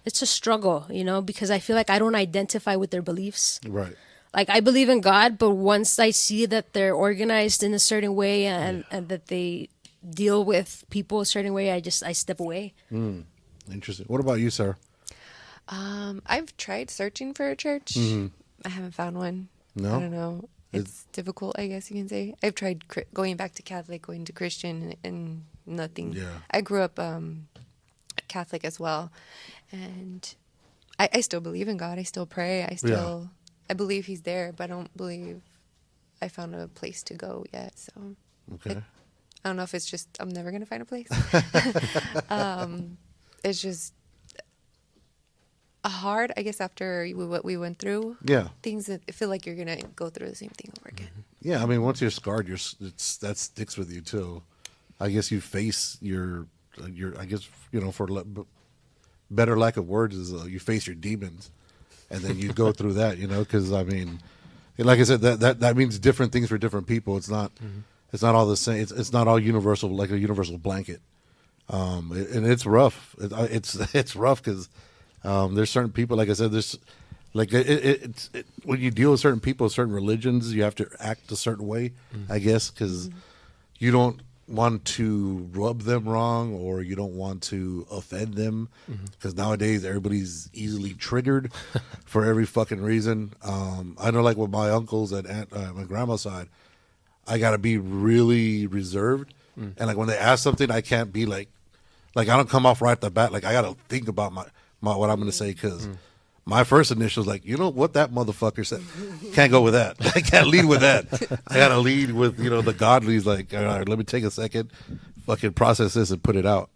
it's a struggle, because I feel like I don't identify with their beliefs. right, Like I believe in God, but once I see that they're organized in a certain way and that they deal with people a certain way, I step away. interesting. What about you, Sarah? I've tried searching for a church. I haven't found one. No? I don't know. It's difficult, I guess you can say. I've tried going back to Catholic, going to Christian, and nothing. Yeah. I grew up Catholic as well, and I still believe in God. I still pray. I believe He's there, but I don't believe I found a place to go yet. So Okay, I don't know if it's just I'm never gonna find a place. It's just hard, I guess, after what we went through. yeah, Things that I feel like you're gonna go through the same thing over again. yeah. I mean, once you're scarred, that sticks with you too. I guess you face your I guess for better lack of words is you face your demons, and then you go through that, because I mean, like I said, that means different things for different people. It's not It's not all the same. It's not all universal, like a universal blanket. And it's rough. It's rough because there's certain people, like I said, there's like when you deal with certain people, certain religions, you have to act a certain way, I guess, because you don't want to rub them wrong or you don't want to offend them, because nowadays everybody's easily triggered for every fucking reason. I know, like with my uncles and my grandma's side, I gotta be really reserved, and like when they ask something, I can't be like I don't come off right at the bat. Like I gotta think about my what I'm gonna say, because my first initial is like, you know what that motherfucker said. Can't go with that. I can't lead with that. I gotta lead with the godlies. Like, all right, let me take a second, fucking process this and put it out.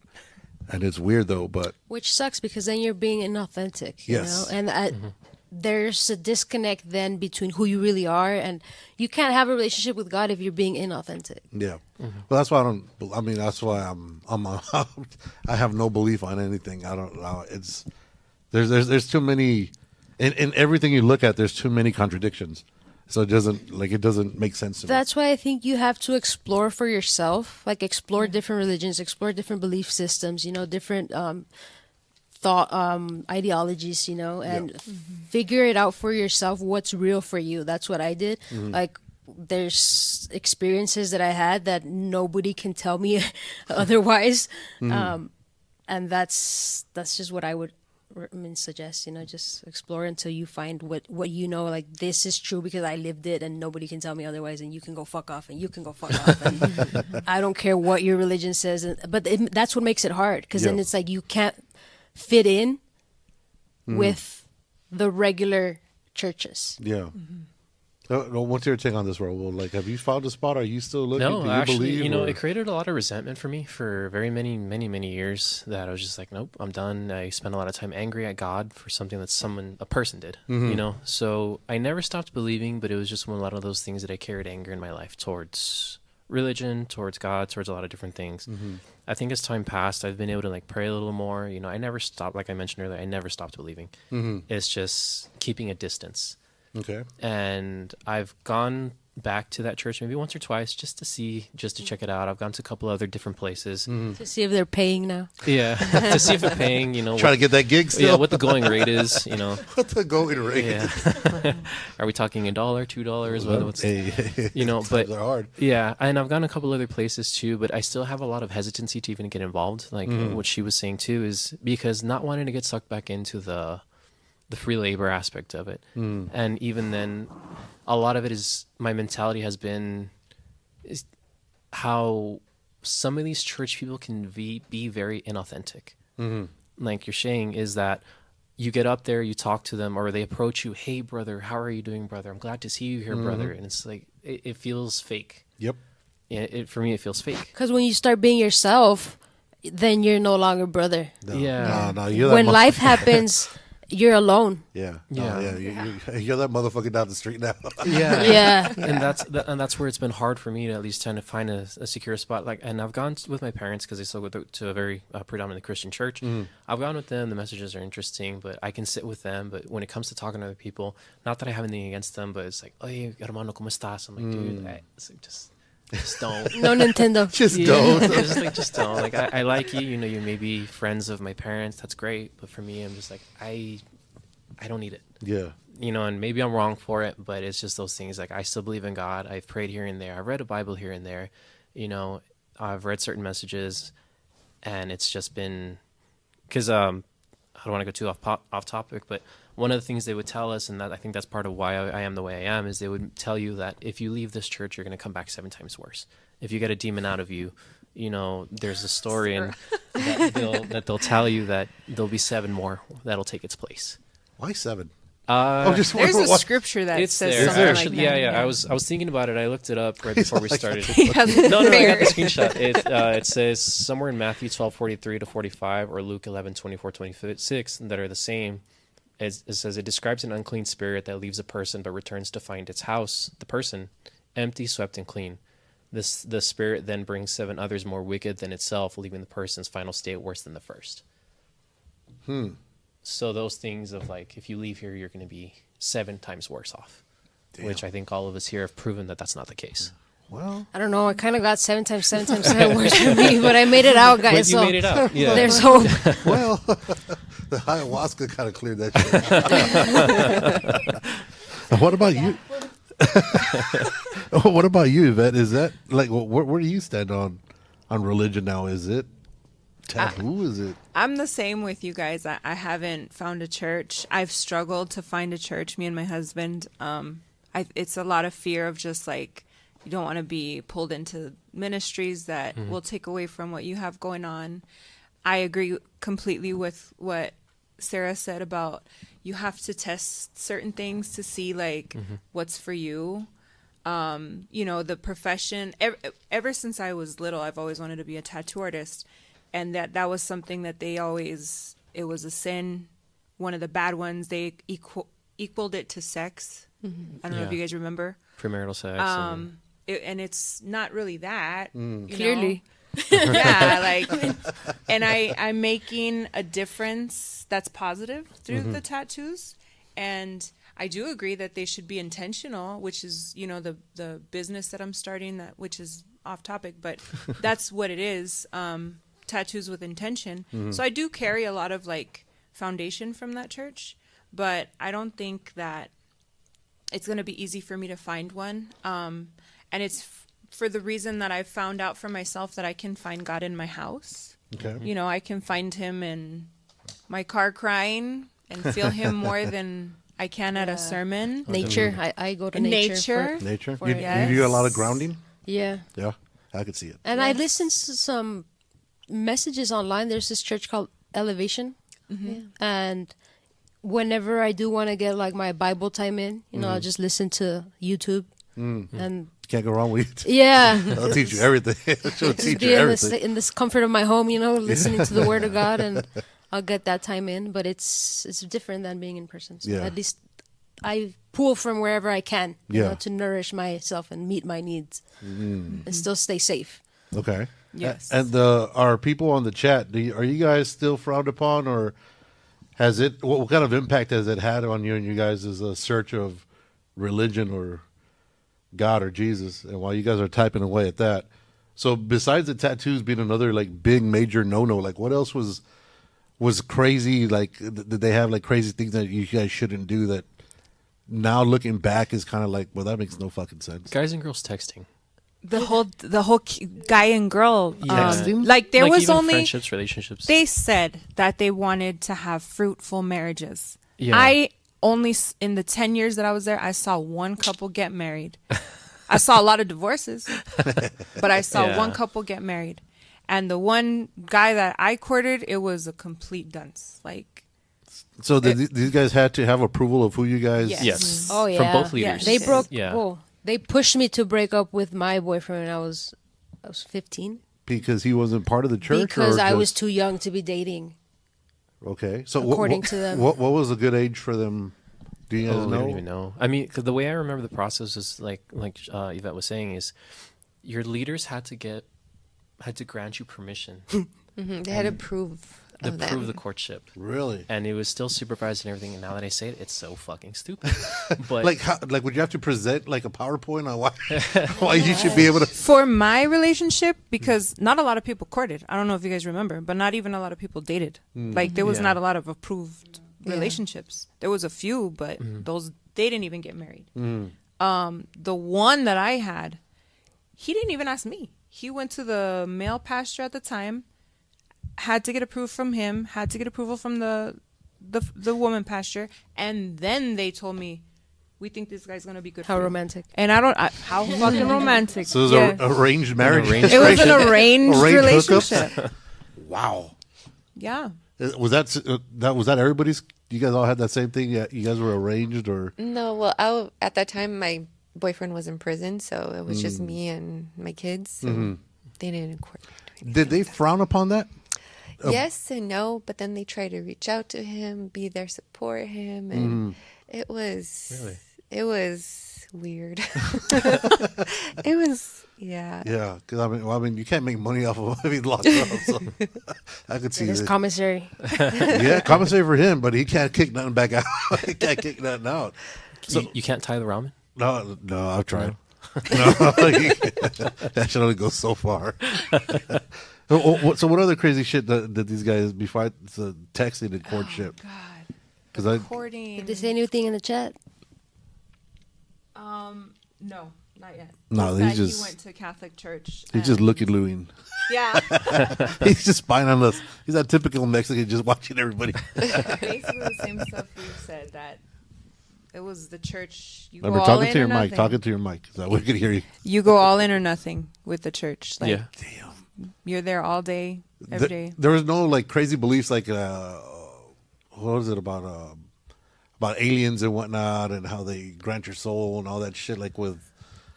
And it's weird though, but which sucks because then you're being inauthentic. You Yes. know, and there's a disconnect then between who you really are, and you can't have a relationship with God if you're being inauthentic. yeah. Well, that's why I don't. I mean, that's why I have no belief on anything. I don't know. It's there's too many in everything you look at. There's too many contradictions, so it doesn't make sense to me. That's why I think you have to explore for yourself, like explore different religions, explore different belief systems, different thought ideologies, and figure it out for yourself what's real for you. That's what I did. Like there's experiences that I had that nobody can tell me otherwise, and that's just what I would suggest. Just explore until you find what like this is true because I lived it and nobody can tell me otherwise, and you can go fuck off and you can go fuck off and I don't care what your religion says, but that's what makes it hard, because then it's like you can't fit in with the regular churches. Yeah. What's your take on this, Raul? Like, have you found a spot? Are you still looking? No, Do you actually, believe, it created a lot of resentment for me for very many years, that I was just like, nope, I'm done. I spent a lot of time angry at God for something that a person did, So I never stopped believing, but it was just one a lot of those things that I carried anger in my life towards religion, towards God, towards a lot of different things. I think as time passed, I've been able to pray a little more. I never stopped, like I mentioned earlier, I never stopped believing. It's just keeping a distance. Okay. And I've gone back to that church maybe once or twice just to check it out. I've gone to a couple other different places To see if they're paying now. Yeah, to see if they're paying. Try to get that gig still. Yeah, what the going rate is. What the going rate? Yeah. Are we talking $1, $2? What's but are hard. Yeah, and I've gone a couple other places too, but I still have a lot of hesitancy to even get involved. Like what she was saying too is because not wanting to get sucked back into the free labor aspect of it. And even then, a lot of it is my mentality has been is how some of these church people can be very inauthentic. Like you're saying is that you get up there, you talk to them, or they approach you, hey brother, how are you doing, brother? I'm glad to see you here, brother. And it's like it feels fake. Yep. Yeah, for me it feels fake. Because when you start being yourself, then you're no longer brother. No, Yeah. No, you're When life happens, you're alone. Yeah. Yeah. You're that motherfucker down the street now. Yeah. Yeah. And that's where it's been hard for me to at least trying to find a secure spot. And I've gone with my parents because they still go to a very predominantly Christian church. I've gone with them. The messages are interesting, but I can sit with them. But when it comes to talking to other people, not that I have anything against them, but it's like, oye, hermano, ¿cómo estás? I'm like, dude, just don't. No Nintendo. Don't. Just don't. Like I like you. You may be friends of my parents. That's great. But for me, I'm just like I don't need it. Yeah. And maybe I'm wrong for it, but it's just those things. Like I still believe in God. I've prayed here and there. I've read a Bible here and there. I've read certain messages, and it's just been because I don't want to go too off topic, but one of the things they would tell us, and that I think that's part of why I am the way I am, is they would tell you that if you leave this church, you're going to come back 7 times worse. If you get a demon out of you, there's a story and that they'll tell you that there'll be 7 more that'll take its place. Why 7? There's a scripture that It's says there. something like Actually, that. yeah. I was thinking about it. I looked it up right before we started. Yeah, No, I fair. got the screenshot. It says somewhere in Matthew 12:43 to 45 or Luke 11:24 26 that are the same. It says it describes an unclean spirit that leaves a person but returns to find its house, the person, empty, swept, and clean. The spirit then brings 7 others more wicked than itself, leaving the person's final state worse than the first. So those things of like, if you leave here, you're going to be 7 times worse off. Damn. Which I think all of us here have proven that that's not the case. Well, I don't know. I kind of got 7 times 7 times 7 words for me, but I made it out, guys. Wait, you so made it out. Yeah. there's hope. well, the ayahuasca kind of cleared that shit. What about you? What about you, Yvette? Is that like where do you stand on religion now? Is it taboo? Is it? I'm the same with you guys. I haven't found a church. I've struggled to find a church, me and my husband. It's a lot of fear of just like, you don't want to be pulled into ministries that will take away from what you have going on. I agree completely with what Sara said about you have to test certain things to see like what's for you. The profession, ever since I was little, I've always wanted to be a tattoo artist. And that was something that it was a sin. One of the bad ones, they equaled it to sex. I don't know if you guys remember. Premarital sex. And it's not really that. Clearly. Yeah, like, and I'm making a difference that's positive through the tattoos. And I do agree that they should be intentional, which is, the business that I'm starting, which is off topic, but that's what it is. Tattoos with intention. So I do carry a lot of like foundation from that church, but I don't think that it's going to be easy for me to find one. And it's for the reason that I've found out for myself that I can find God in my house. Okay. I can find him in my car crying and feel him more than I can at a sermon. Nature. I go to nature. Nature. For You do a lot of yes. grounding. Yeah. Yeah, I could see it. And I listened to some messages online. There's this church called Elevation. And whenever I do want to get like my Bible time in, I'll just listen to YouTube. And Can't go wrong with it. yeah. I'll teach you everything. She'll Just teach be you everything. in this comfort of my home, listening to the Word of God, and I'll get that time in. But it's different than being in person. So Yeah. at least I pull from wherever I can, Yeah. to nourish myself and meet my needs, and still stay safe. Okay. Yes. And are people on the chat? Are you guys still frowned upon, or has it? What kind of impact has it had on you and you guys' search of religion or God or Jesus? And while you guys are typing away at that, so besides the tattoos being another like big major no-no, like what else was crazy? Like did they have like crazy things that you guys shouldn't do that now looking back is kind of like, well, that makes no fucking sense? Guys and girls texting. The whole guy and girl, Texting? like there Like was even only friendships, relationships. they said that they wanted to have fruitful marriages. Yeah. I only in the 10 years that I was there, I saw one couple get married. I saw a lot of divorces, but I saw one couple get married, and the one guy that I courted, it was a complete dunce. Like, So these guys had to have approval of who you guys? Yes. Oh, yeah. From both leaders. They broke. Yeah. Oh, they pushed me to break up with my boyfriend when I was 15 Because he wasn't part of the church? because or I just- was too young to be dating. Okay. So according to them. What was a good age for them? Do you guys Oh, we know? don't even know. I mean, 'cause the way I remember the process is like Yvette was saying is, your leaders had to grant you permission They had to prove to of them. prove the courtship, Really? and it was still supervised and everything. And now that I say it, it's so fucking stupid. But Like would you have to present like a PowerPoint on why you should be able to? for my relationship, because not a lot of people courted. I don't know if you guys remember, but not even a lot of people dated. Like there was Yeah. not a lot of approved Yeah. relationships. There was a few, but they didn't even get married. The one that I had, he didn't even ask me. He went to the male pastor at the time, had to get approved from him, had to get approval from the woman pastor, and then they told me, we think this guy's gonna be good. How for you." romantic. And how fucking romantic. So it was Yeah. an arranged marriage. arranged It was an arranged hookup? relationship. Wow. Yeah. Was that everybody's? You guys all had that same thing? Yeah, you guys were arranged, or No, well, at that time, my boyfriend was in prison, so it was just me and my kids. So they didn't coordinate. did they frown upon that? Yes and no, but then they tried to reach out to him, be there, support him, and it was weird. It was, yeah. Yeah, because I mean, you can't make money off of him if he's locked up. So I could see There's that. commissary. Yeah, compensate for him, but he can't kick nothing back out. He can't kick nothing out. So you can't tie the ramen. no, I've tried. No, that should only go so far. So what other crazy shit that these guys before texting and courtship? Oh, God. Because Courting. Did they say anything in the chat? No, not yet. No, Just he's that just- he went to Catholic church. he's just looking Louie. Yeah. He's just spying on us. He's that typical Mexican, just watching everybody. Basically the same stuff we've said, that it was the church. You Remember, go all talking in to your or mic. nothing. Talking to your mic, so we can hear you. You go all in or nothing with the church. Like, Yeah. you're there all day, every day. There was no like crazy beliefs like what was it about aliens and whatnot and how they grant your soul and all that shit like with.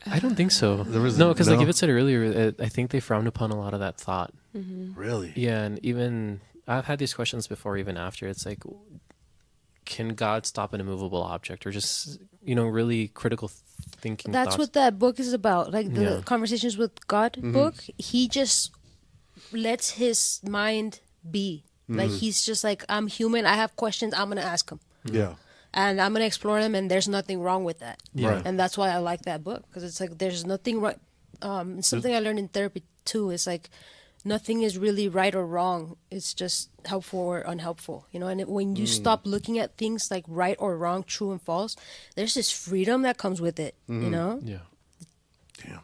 I don't think so. There was no, because like no? Yvette said earlier, I think they frowned upon a lot of that thought. Really? Yeah, and even I've had these questions before, even after. It's like, can God stop an immovable object, or just really critical thinking? That's thoughts? what that book is about. Like the Yeah. Conversations with God Mm-hmm. book. He just lets his mind be. Like Mm-hmm. he's just like, I'm human. I have questions. I'm gonna ask him, Yeah. and I'm gonna explore them. And there's nothing wrong with that. Yeah. Right. And that's why I like that book, because it's like there's nothing right. Something I learned in therapy too is like nothing is really right or wrong. It's just helpful or unhelpful, And when you stop looking at things like right or wrong, true and false, there's this freedom that comes with it. Yeah. Damn.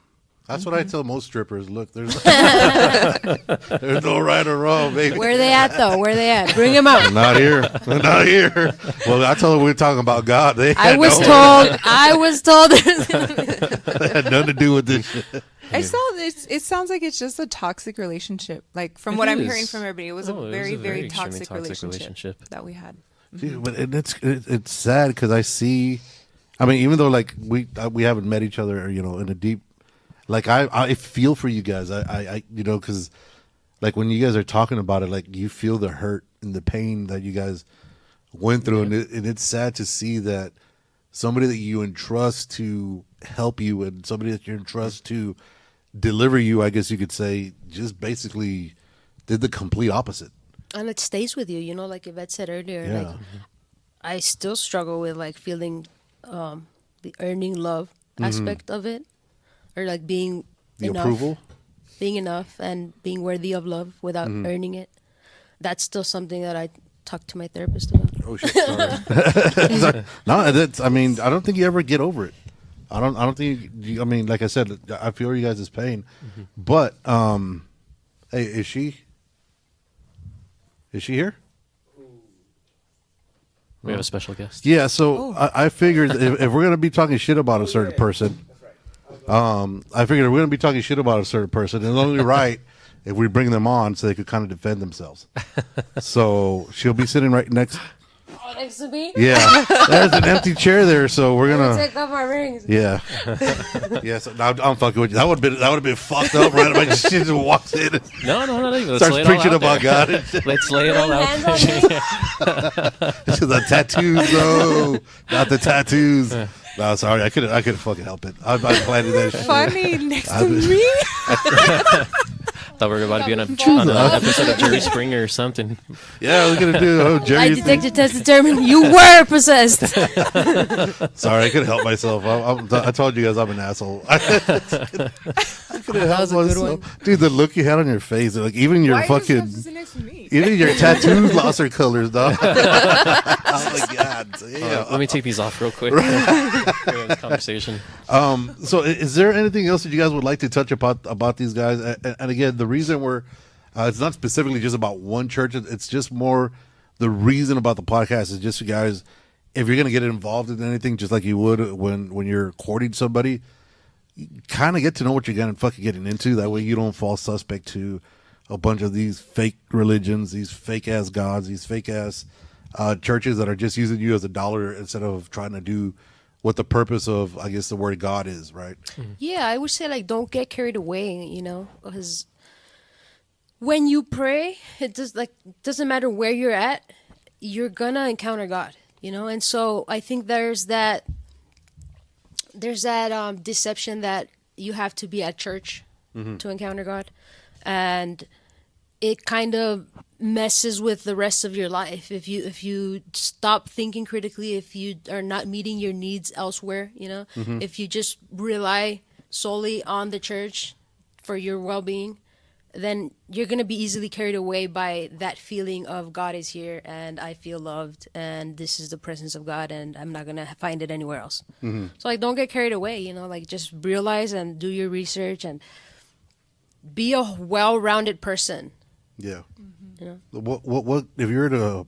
That's what I tell most strippers. Look, there's there's no right or wrong, baby. Where they at though? Where they at? Bring them out. Not here. Not here. Well, I told them we were talking about God. They I had was no- told. They had nothing to do with this shit. It sounds like it's just a toxic relationship. Like from It what I'm is. hearing from everybody, it was Oh, a it very, was a very extremely toxic relationship that we had. Dude, but it's sad because I see. I mean, even though like we haven't met each other, in a deep. Like I feel for you guys. I because like when you guys are talking about it, like you feel the hurt and the pain that you guys went through, and it's sad to see that somebody that you entrust to help you and somebody that you entrust to deliver you, I guess you could say, just basically did the complete opposite. And it stays with you, like Yvette said earlier. Yeah. Like I still struggle with like feeling the earning love aspect of it, or like being The enough, approval. being enough, and being worthy of love without earning it. That's still something that I talk to my therapist about. Oh shit! Sorry. No, that's. I mean, I don't think you ever get over it. I don't think. I mean, like I said, I feel you guys' pain, but hey, is she here? We have a special guest. Yeah. So I figured if we're gonna be talking shit about a certain person, I figured if we're gonna be talking shit about a certain person, it's only right if we bring them on so they could kind of defend themselves. So she'll be sitting right next. Oh, next to me? Yeah, there's an empty chair there, so we're gonna Take off my rings. Yeah. Yeah, so now I'm fucking with you. That would have been fucked up, right? If I just shit and walks in, No. Let's starts lay it all preaching out about there. God. And shit. Let's lay it all Laying out. hands on me? The tattoos, though. Not the tattoos. No, sorry, I couldn't fucking help it. I planted that shit. Funny next to me. Thought we were about to be on an episode of Jerry Springer or something. Yeah, we're gonna do Lie Jerry. detector test determined you were possessed. Sorry, I couldn't help myself. I told you guys I'm an asshole. I couldn't help myself. Dude, the look you had on your face, like even your Why are you fucking. supposed to sit next to me? Even your tattoos lost their colors, dog. Oh my god! Damn. Let me take these off real quick. We have this conversation. So, is there anything else that you guys would like to touch about these guys? And again, the reason we're it's not specifically just about one church. It's just more the reason about the podcast is just you guys, if you're gonna get involved in anything, just like you would when you're courting somebody, kind of get to know what you're getting into. That way, you don't fall suspect to a bunch of these fake religions, these fake ass gods, these fake ass churches that are just using you as a dollar instead of trying to do what the purpose of, I guess, the word God is, right? Yeah, I would say like don't get carried away, because when you pray, it doesn't matter where you're at, you're gonna encounter God, and so I think there's that deception that you have to be at church to encounter God, and it kind of messes with the rest of your life if you stop thinking critically, if you are not meeting your needs elsewhere, if you just rely solely on the church for your well-being, then you're going to be easily carried away by that feeling of God is here and I feel loved and this is the presence of God and I'm not going to find it anywhere else. So like, don't get carried away, you know, like just realize and do your research and be a well-rounded person. Yeah. You know? What if you were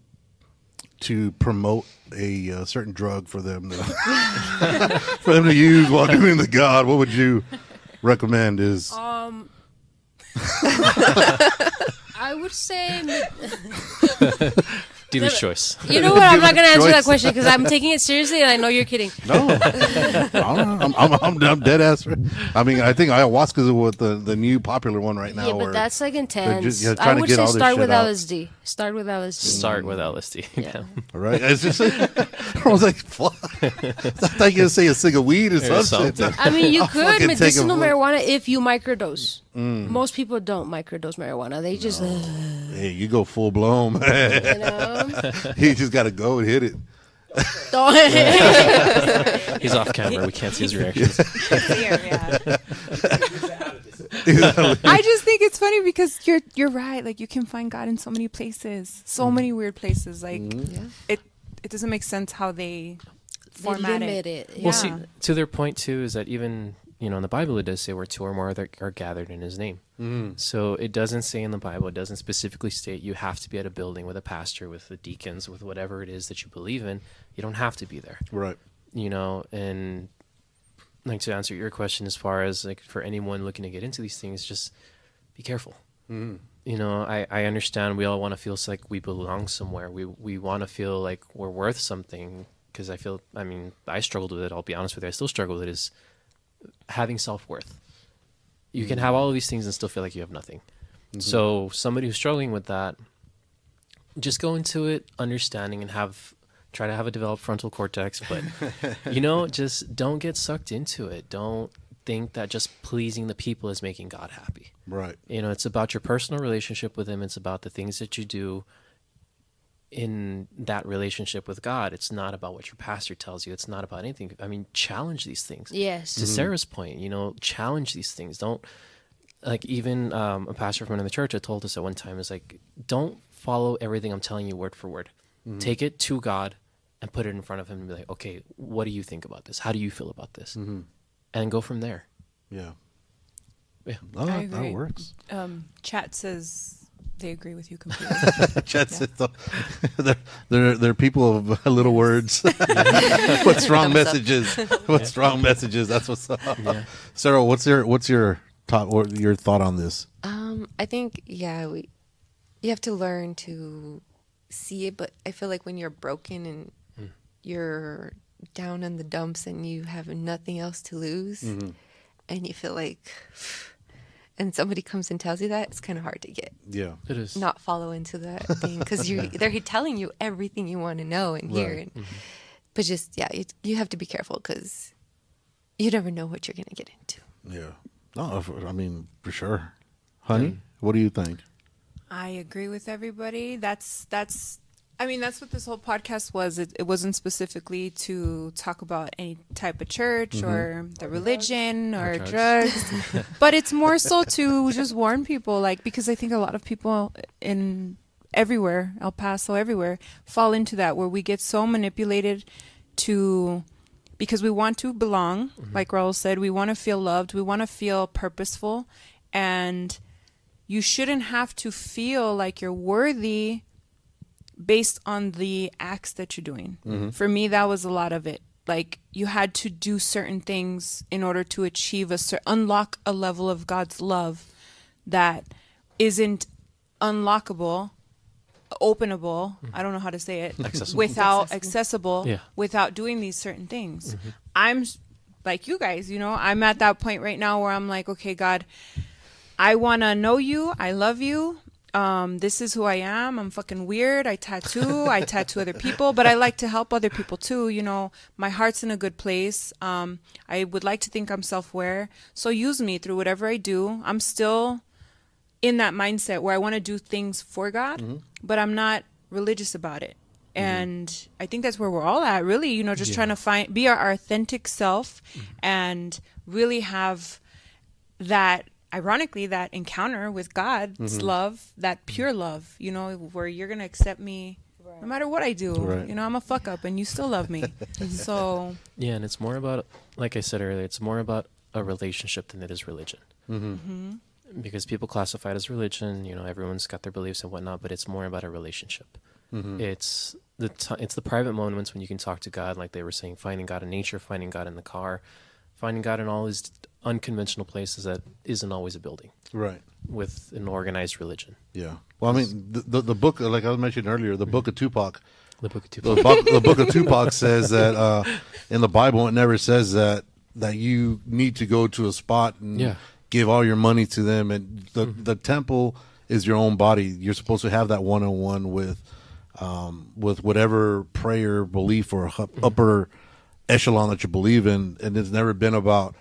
to promote a certain drug for them to for them to use while doing the God, what would you recommend? Is I would say Dealer's choice. You know what? I'm not going to answer choice. that question because I'm taking it seriously and I know you're kidding. no, I'm dead ass. I mean, I think ayahuasca is what the new popular one right now. Yeah, but that's like intense. trying I to would get say all this start shit with out. LSD. Start with LSD. Start with LSD. Yeah. All right. It's just I was like, fuck. I thought you were gonna say a cig of weed or something. something. I mean, you I'll could fucking take medicinal a- marijuana if you microdose. Most people don't microdose marijuana. They just, Hey, you go full blown, man. you know. You just got to go and hit it. He's off camera. We can't see his reactions. I just think it's funny because you're right. Like you can find God in so many places, so many weird places. Like it doesn't make sense how they format limit it. it. Well, see, to their point too is that even in the Bible it does say where two or more are gathered in His name. So it doesn't say in the Bible, it doesn't specifically state you have to be at a building with a pastor, with the deacons, with whatever it is that you believe in. You don't have to be there. Right. And like to answer your question as far as like for anyone looking to get into these things, just be careful. I understand we all want to feel like we belong somewhere. We want to feel like we're worth something because I struggled with it. I'll be honest with you. I still struggle with it is having self-worth. You can have all of these things and still feel like you have nothing. So somebody who's struggling with that, just go into it understanding and try to have a developed frontal cortex, but just don't get sucked into it. Don't think that just pleasing the people is making God happy. Right. It's about your personal relationship with Him. It's about the things that you do in that relationship with God. It's not about what your pastor tells you. It's not about anything. I mean, challenge these things. Yes. To Sarah's point, challenge these things. Don't, like, even a pastor from another church had told us at one time, is like, don't follow everything I'm telling you word for word. Take it to God and put it in front of Him and be like, okay, what do you think about this? How do you feel about this? And go from there. Yeah. Yeah. Oh, I that agree. works. Chat says they agree with you completely. Chat says they're people of little words. What strong messages? What strong messages? That's what's up. Yeah. Sarah, what's your thought on this? I think you have to learn to see it, but I feel like when you're broken and you're down in the dumps and you have nothing else to lose, and you feel like, and somebody comes and tells you that, it's kind of hard to get. Yeah, It is. Not follow into that thing because they're telling you everything you want to know and hear, Right. but just you have to be careful because you never know what you're gonna get into. yeah. No, I mean for sure. Honey, what do you think? I agree with everybody. That's what this whole podcast was. It wasn't specifically to talk about any type of church or the religion or drugs, but it's more so to just warn people, like, because I think a lot of people in everywhere, El Paso, everywhere, fall into that where we get so manipulated because we want to belong, like Raul said, we want to feel loved, we want to feel purposeful, and you shouldn't have to feel like you're worthy based on the acts that you're doing. For me, that was a lot of it. Like, you had to do certain things in order to achieve unlock a level of God's love that isn't unlockable, openable. I don't know how to say it. Accessible Yeah. without doing these certain things. I'm like you guys, I'm at that point right now where I'm like, okay, God, I want to know you. I love you. This is who I am. I'm fucking weird. I tattoo other people, but I like to help other people too. My heart's in a good place. I would like to think I'm self-aware. So use me through whatever I do. I'm still in that mindset where I want to do things for God, but I'm not religious about it. And I think that's where we're all at, really, you know, just trying to be our authentic self and really have that, ironically, that encounter with God's love, that pure love, you know, where you're going to accept me no matter what I do. Right. You know, I'm a fuck up and you still love me. So. Yeah, and it's more about, like I said earlier, it's more about a relationship than it is religion. Because people classify it as religion, you know, everyone's got their beliefs and whatnot, but it's more about a relationship. It's the private moments when you can talk to God, like they were saying, finding God in nature, finding God in the car, finding God in all these unconventional places that isn't always a building. Right. With an organized religion. Yeah. Well, I mean, the book, like I was mentioning earlier, the book of Tupac. The book of Tupac. The book of Tupac says that in the Bible it never says that you need to go to a spot and give all your money to them, and the temple is your own body. You're supposed to have that one-on-one with whatever prayer, belief, or upper echelon that you believe in, and it's never been about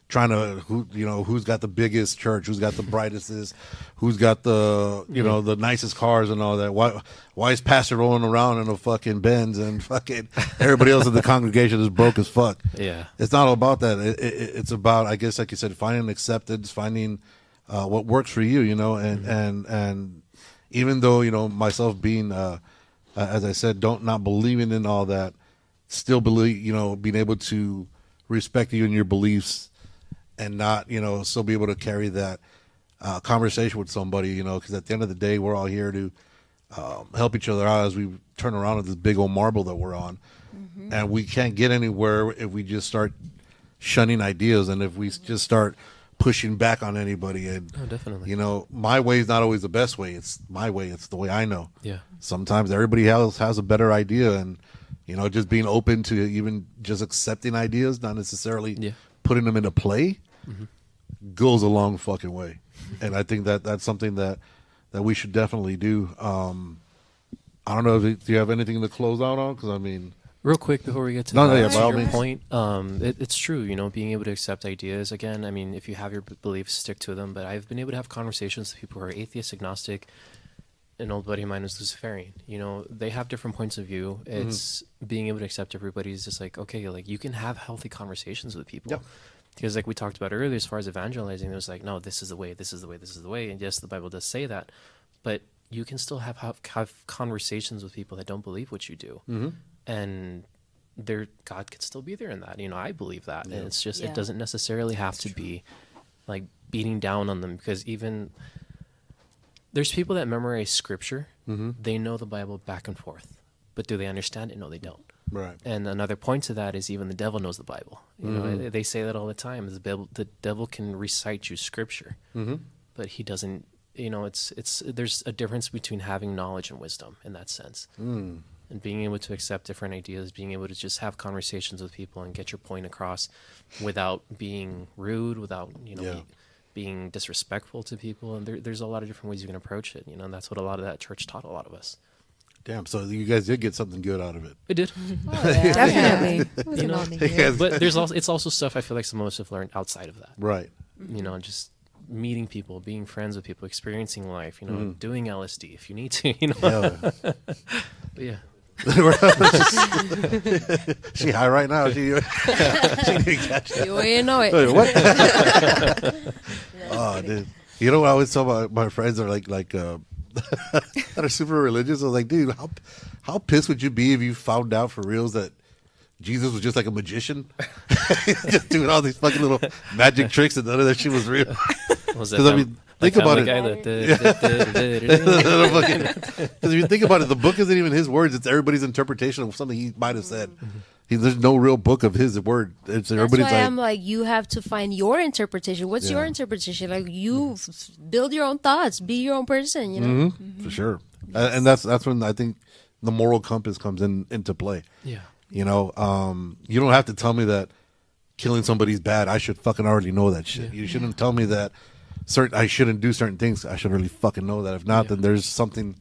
trying to who's got the biggest church, who's got the brightest, who's got the the nicest cars and all that. Why is pastor rolling around in a fucking Benz and fucking everybody else in the congregation is broke as fuck? Yeah, it's not about that. It's about, I guess, like you said, finding acceptance, finding what works for you, and even though myself being as I said, not believing in all that, still believe, being able to respect you and your beliefs, and not, still be able to carry that conversation with somebody, because at the end of the day, we're all here to help each other out as we turn around at this big old marble that we're on. And we can't get anywhere if we just start shunning ideas, and if we just start pushing back on anybody. And definitely. My way is not always the best way. It's my way. It's the way I know. Yeah. Sometimes everybody else has a better idea, and just being open to even just accepting ideas, not necessarily putting them into play, goes a long fucking way. And I think that's something that we should definitely do. I don't know do you have anything to close out on? Because I mean, real quick before we get to your point, it's true. Being able to accept ideas. Again, I mean, if you have your beliefs, stick to them. But I've been able to have conversations with people who are atheist, agnostic. An old buddy of mine was Luciferian. They have different points of view. It's being able to accept everybody's just like, okay, like you can have healthy conversations with people. Yep. Because like we talked about earlier, as far as evangelizing, it was like, no, this is the way, this is the way, this is the way. And yes, the Bible does say that. But you can still have conversations with people that don't believe what you do. And God could still be there in that. I believe that. And it's just, it doesn't necessarily have to be like beating down on them, because even there's people that memorize scripture. They know the Bible back and forth, but do they understand it? No, they don't. Right. And another point to that is even the devil knows the Bible. They say that all the time. The devil can recite you scripture, but he doesn't. There's a difference between having knowledge and wisdom in that sense. And being able to accept different ideas, being able to just have conversations with people and get your point across without being rude, without being disrespectful to people. And there's a lot of different ways you can approach it. And that's what a lot of that church taught a lot of us. Damn, so you guys did get something good out of it. It did. Definitely. But it's also stuff I feel like some of us have learned outside of that. Right. Just meeting people, being friends with people, experiencing life, doing LSD if you need to, But yeah. She high right now. She didn't catch that. You ain't know it. Wait, what? Oh, dude. You know what I always tell my friends are like that are super religious? I was like, dude, how pissed would you be if you found out for reals that Jesus was just like a magician, just doing all these fucking little magic tricks, and none of that shit was real? Because I mean, think about it. Because if you think about it, the book isn't even his words; it's everybody's interpretation of something he might have said. There's no real book of his word. It's everybody's. That's why I'm like, you have to find your interpretation. What's your interpretation? Like, you build your own thoughts, be your own person. For sure. And that's when I think the moral compass comes into play. Yeah. You don't have to tell me that killing somebody's bad. I should fucking already know that shit. You shouldn't tell me that I shouldn't do certain things. I should really fucking know that. If not, then there's something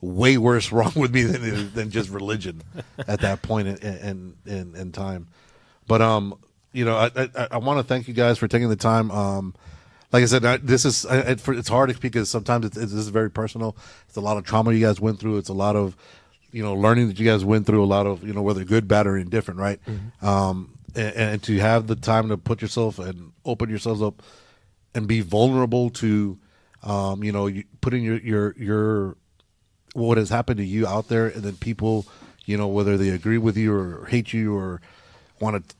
way worse wrong with me than just religion at that point in time. But I want to thank you guys for taking the time. Like I said, it's hard because sometimes this is very personal. It's a lot of trauma you guys went through. It's a lot of learning that you guys went through a lot of, whether good, bad, or indifferent, right? And to have the time to put yourself and open yourselves up and be vulnerable to, putting your what has happened to you out there, and then people, whether they agree with you or hate you or want to,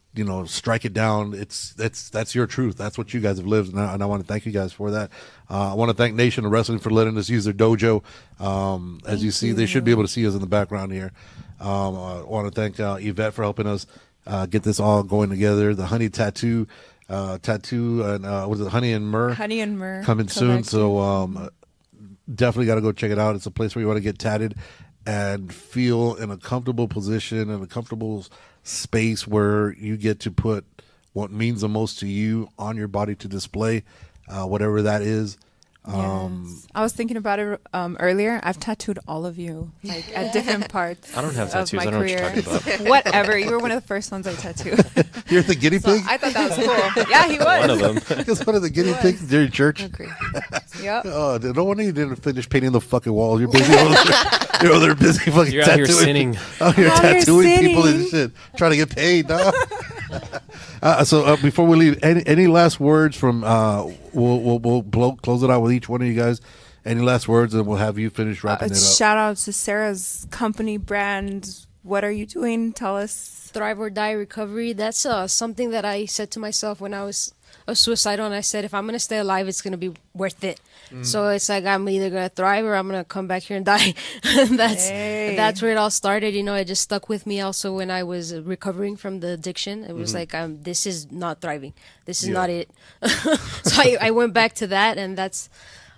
strike it down. That's your truth. That's what you guys have lived, and I want to thank you guys for that. I want to thank Nation of Wrestling for letting us use their dojo. As you see, they should be able to see us in the background here. I want to thank Yvette for helping us get this all going together. The Honey Tattoo, and was it Honey and Myrrh? Honey and Myrrh coming soon. So definitely got to go check it out. It's a place where you want to get tatted and feel in a comfortable position and a comfortable space where you get to put what means the most to you on your body to display, whatever that is. Yes. I was thinking about it earlier. I've tattooed all of you, like at different parts. I don't have tattoos. Of my I don't know what career. you're talking about. Whatever. You were one of the first ones I tattooed. You're the guinea pig? I thought that was cool. Yeah, he was. One of them. Because one of the guinea pigs during church. Agree. Yep. Oh, no wonder you didn't finish painting the fucking walls. You're busy over there. You're over there busy fucking You're out here tattooing. sinning. Out here Out here tattooing people sinning. and shit. Trying to get paid, no? So before we leave, any last words from, we'll close it out with each one of you guys. Any last words, and we'll have you finish wrapping it up. Shout out to Sarah's company brand. What are you doing? Tell us. Thrive or Die Recovery. That's something that I said to myself when I was suicidal, and I said, if I'm going to stay alive, it's going to be worth it. So it's like I'm either going to thrive or I'm going to come back here and die. That's where it all started. It just stuck with me also when I was recovering from the addiction. It was like, this is not thriving. This is not it. So I went back to that, and that's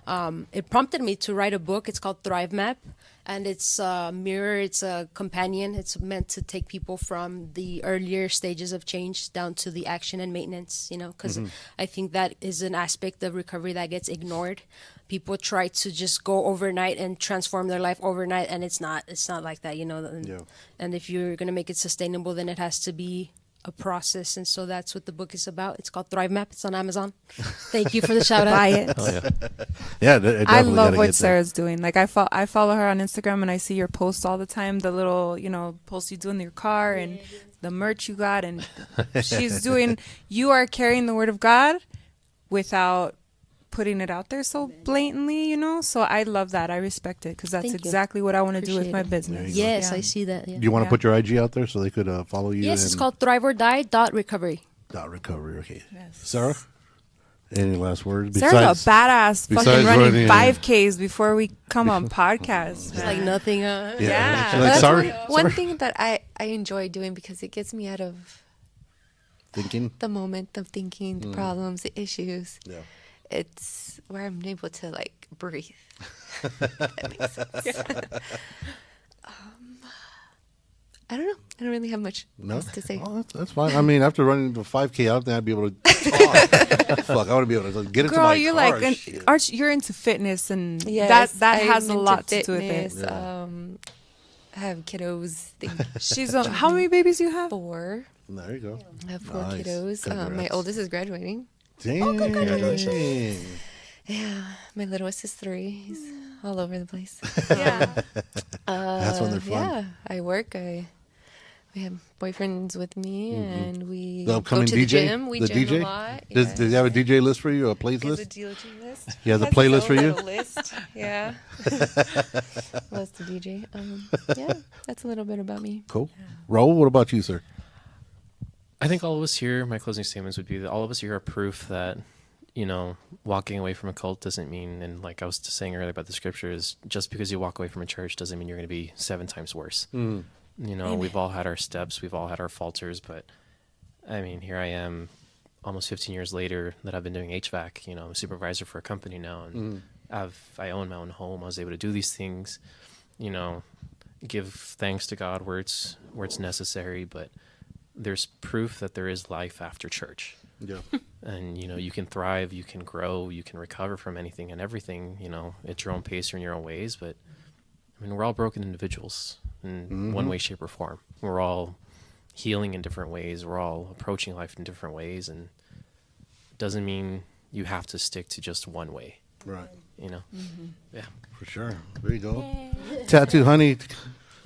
it prompted me to write a book. It's called Thrive Map. And it's a mirror, it's a companion. It's meant to take people from the earlier stages of change down to the action and maintenance, because I think that is an aspect of recovery that gets ignored. People try to just go overnight and transform their life overnight, and it's not like that, And if you're going to make it sustainable, then it has to be a process, and so that's what the book is about. It's called Thrive Map. It's on Amazon. Thank you for the shout out. Buy it. Oh, yeah. Yeah, I love what Sarah's doing. Like I follow her on Instagram, and I see your posts all the time. The little posts you do in your car and the merch you got, and she's doing. You are carrying the word of God without putting it out there so blatantly, So I love that. I respect it because that's Thank you. exactly what I want to do with Appreciate my it. business. Yes, Yeah. I see that. Yeah. Do you want to put your IG out there so they could follow you? Yes, it's called thriveordie.recovery. .recovery. Okay. Yes. Sarah, any last words? Sarah's a badass besides fucking running running, 5Ks before we come on podcast. It's like nothing. Yeah. She's like, That's sorry. one thing that I enjoy doing because it gets me out of Thinking. the moment of thinking, the problems, the issues. Yeah. It's where I'm able to breathe. That makes sense. I don't know. I don't really have much else to say. Oh, that's fine. I mean, after running the 5K, I don't think I'd be able to talk. Fuck, I want to be able to get into my You're car. like and shit. Arch. You're into fitness, and Yes, that I'm has a into lot to do with it. fitness. I have kiddos. I think She's how many babies do you have? 4. There you go. I have 4 Nice. kiddos. My Congrats. oldest is graduating. Dang. Congratulations. Yeah, my littlest is 3. He's all over the place. Yeah. That's when they're fun. Yeah, I work. We have boyfriends with me, and we The upcoming go to DJ? the gym. We The gym DJ? a lot. Does he have a DJ list for you, a playlist? He has a DJ list. He has a Has playlist his for own you? little list. Yeah. Loves to DJ. Yeah, that's a little bit about me. Cool. Raul, what about you, sir? I think all of us here, my closing statements would be that all of us here are proof that, walking away from a cult doesn't mean, and like I was just saying earlier about the scriptures, just because you walk away from a church doesn't mean you're going to be 7 times worse. We've all had our steps, we've all had our falters, but I mean, here I am almost 15 years later that I've been doing HVAC, I'm a supervisor for a company now, and I own my own home. I was able to do these things, give thanks to God where it's necessary, but there's proof that there is life after church. Yeah. And, you can thrive, you can grow, you can recover from anything and everything, at your own pace or in your own ways. But, I mean, we're all broken individuals in one way, shape, or form. We're all healing in different ways. We're all approaching life in different ways. And it doesn't mean you have to stick to just one way. Right. Yeah. For sure. There you go. Tattoo Honey,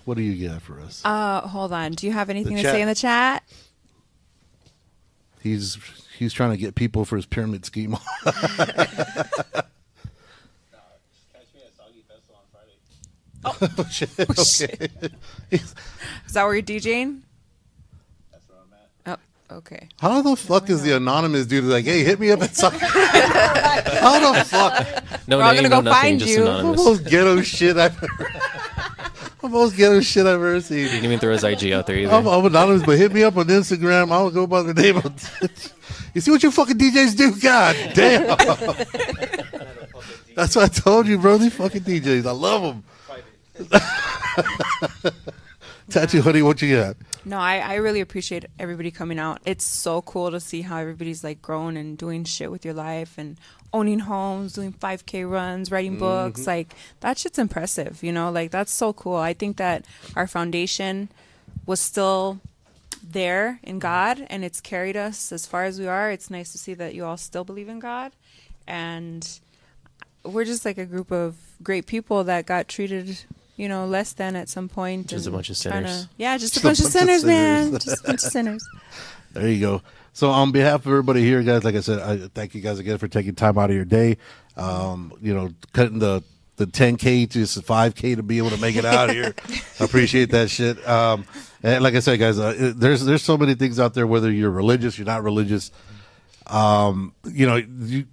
what do you got for us? Hold on. Do you have anything to chat. say in the chat? He's trying to get people for his pyramid scheme. Oh, shit. Okay. Is that where you're DJing? That's where I'm at. Oh, okay. How the fuck is the anonymous dude like, hey, hit me up at some... How the fuck? No We're all name, gonna no go nothing, find just you. anonymous. Most ghetto shit I've ever seen. He didn't even throw his IG out there either. I'm anonymous, but hit me up on Instagram. I'll go by the name of... You see what you fucking DJs do? God damn. That's what I told you, bro. These fucking DJs. I love them. Tattoo Hoodie, what you got? No, I really appreciate everybody coming out. It's so cool to see how everybody's like grown and doing shit with your life and owning homes, doing 5K runs, writing books. Like, that shit's impressive, you know? Like, that's so cool. I think that our foundation was still there in God, and it's carried us as far as we are. It's nice to see that you all still believe in God. And we're just like a group of great people that got treated, you know, less than at some point. Just a bunch of sinners. Just a bunch of sinners, man. Just a bunch of sinners. There you go. So on behalf of everybody here, guys, like I said, I thank you guys again for taking time out of your day. You know, cutting the 10K to just 5K to be able to make it out here. I appreciate that shit. And like I said, guys, there's so many things out there, whether you're religious, you're not religious. You know,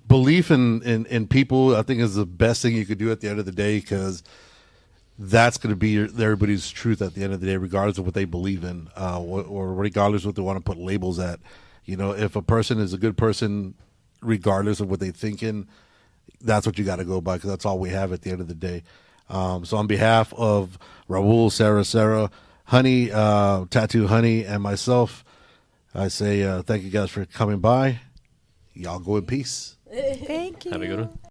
belief in people, I think, is the best thing you could do at the end of the day, because that's going to be everybody's truth at the end of the day, regardless of what they believe in, or regardless of what they want to put labels at. You know, if a person is a good person, regardless of what they're thinking, that's what you got to go by, because that's all we have at the end of the day. So on behalf of Raul, Sara, Honey, Tattoo Honey, and myself, I say thank you guys for coming by. Y'all go in peace. Thank you. Have a good one.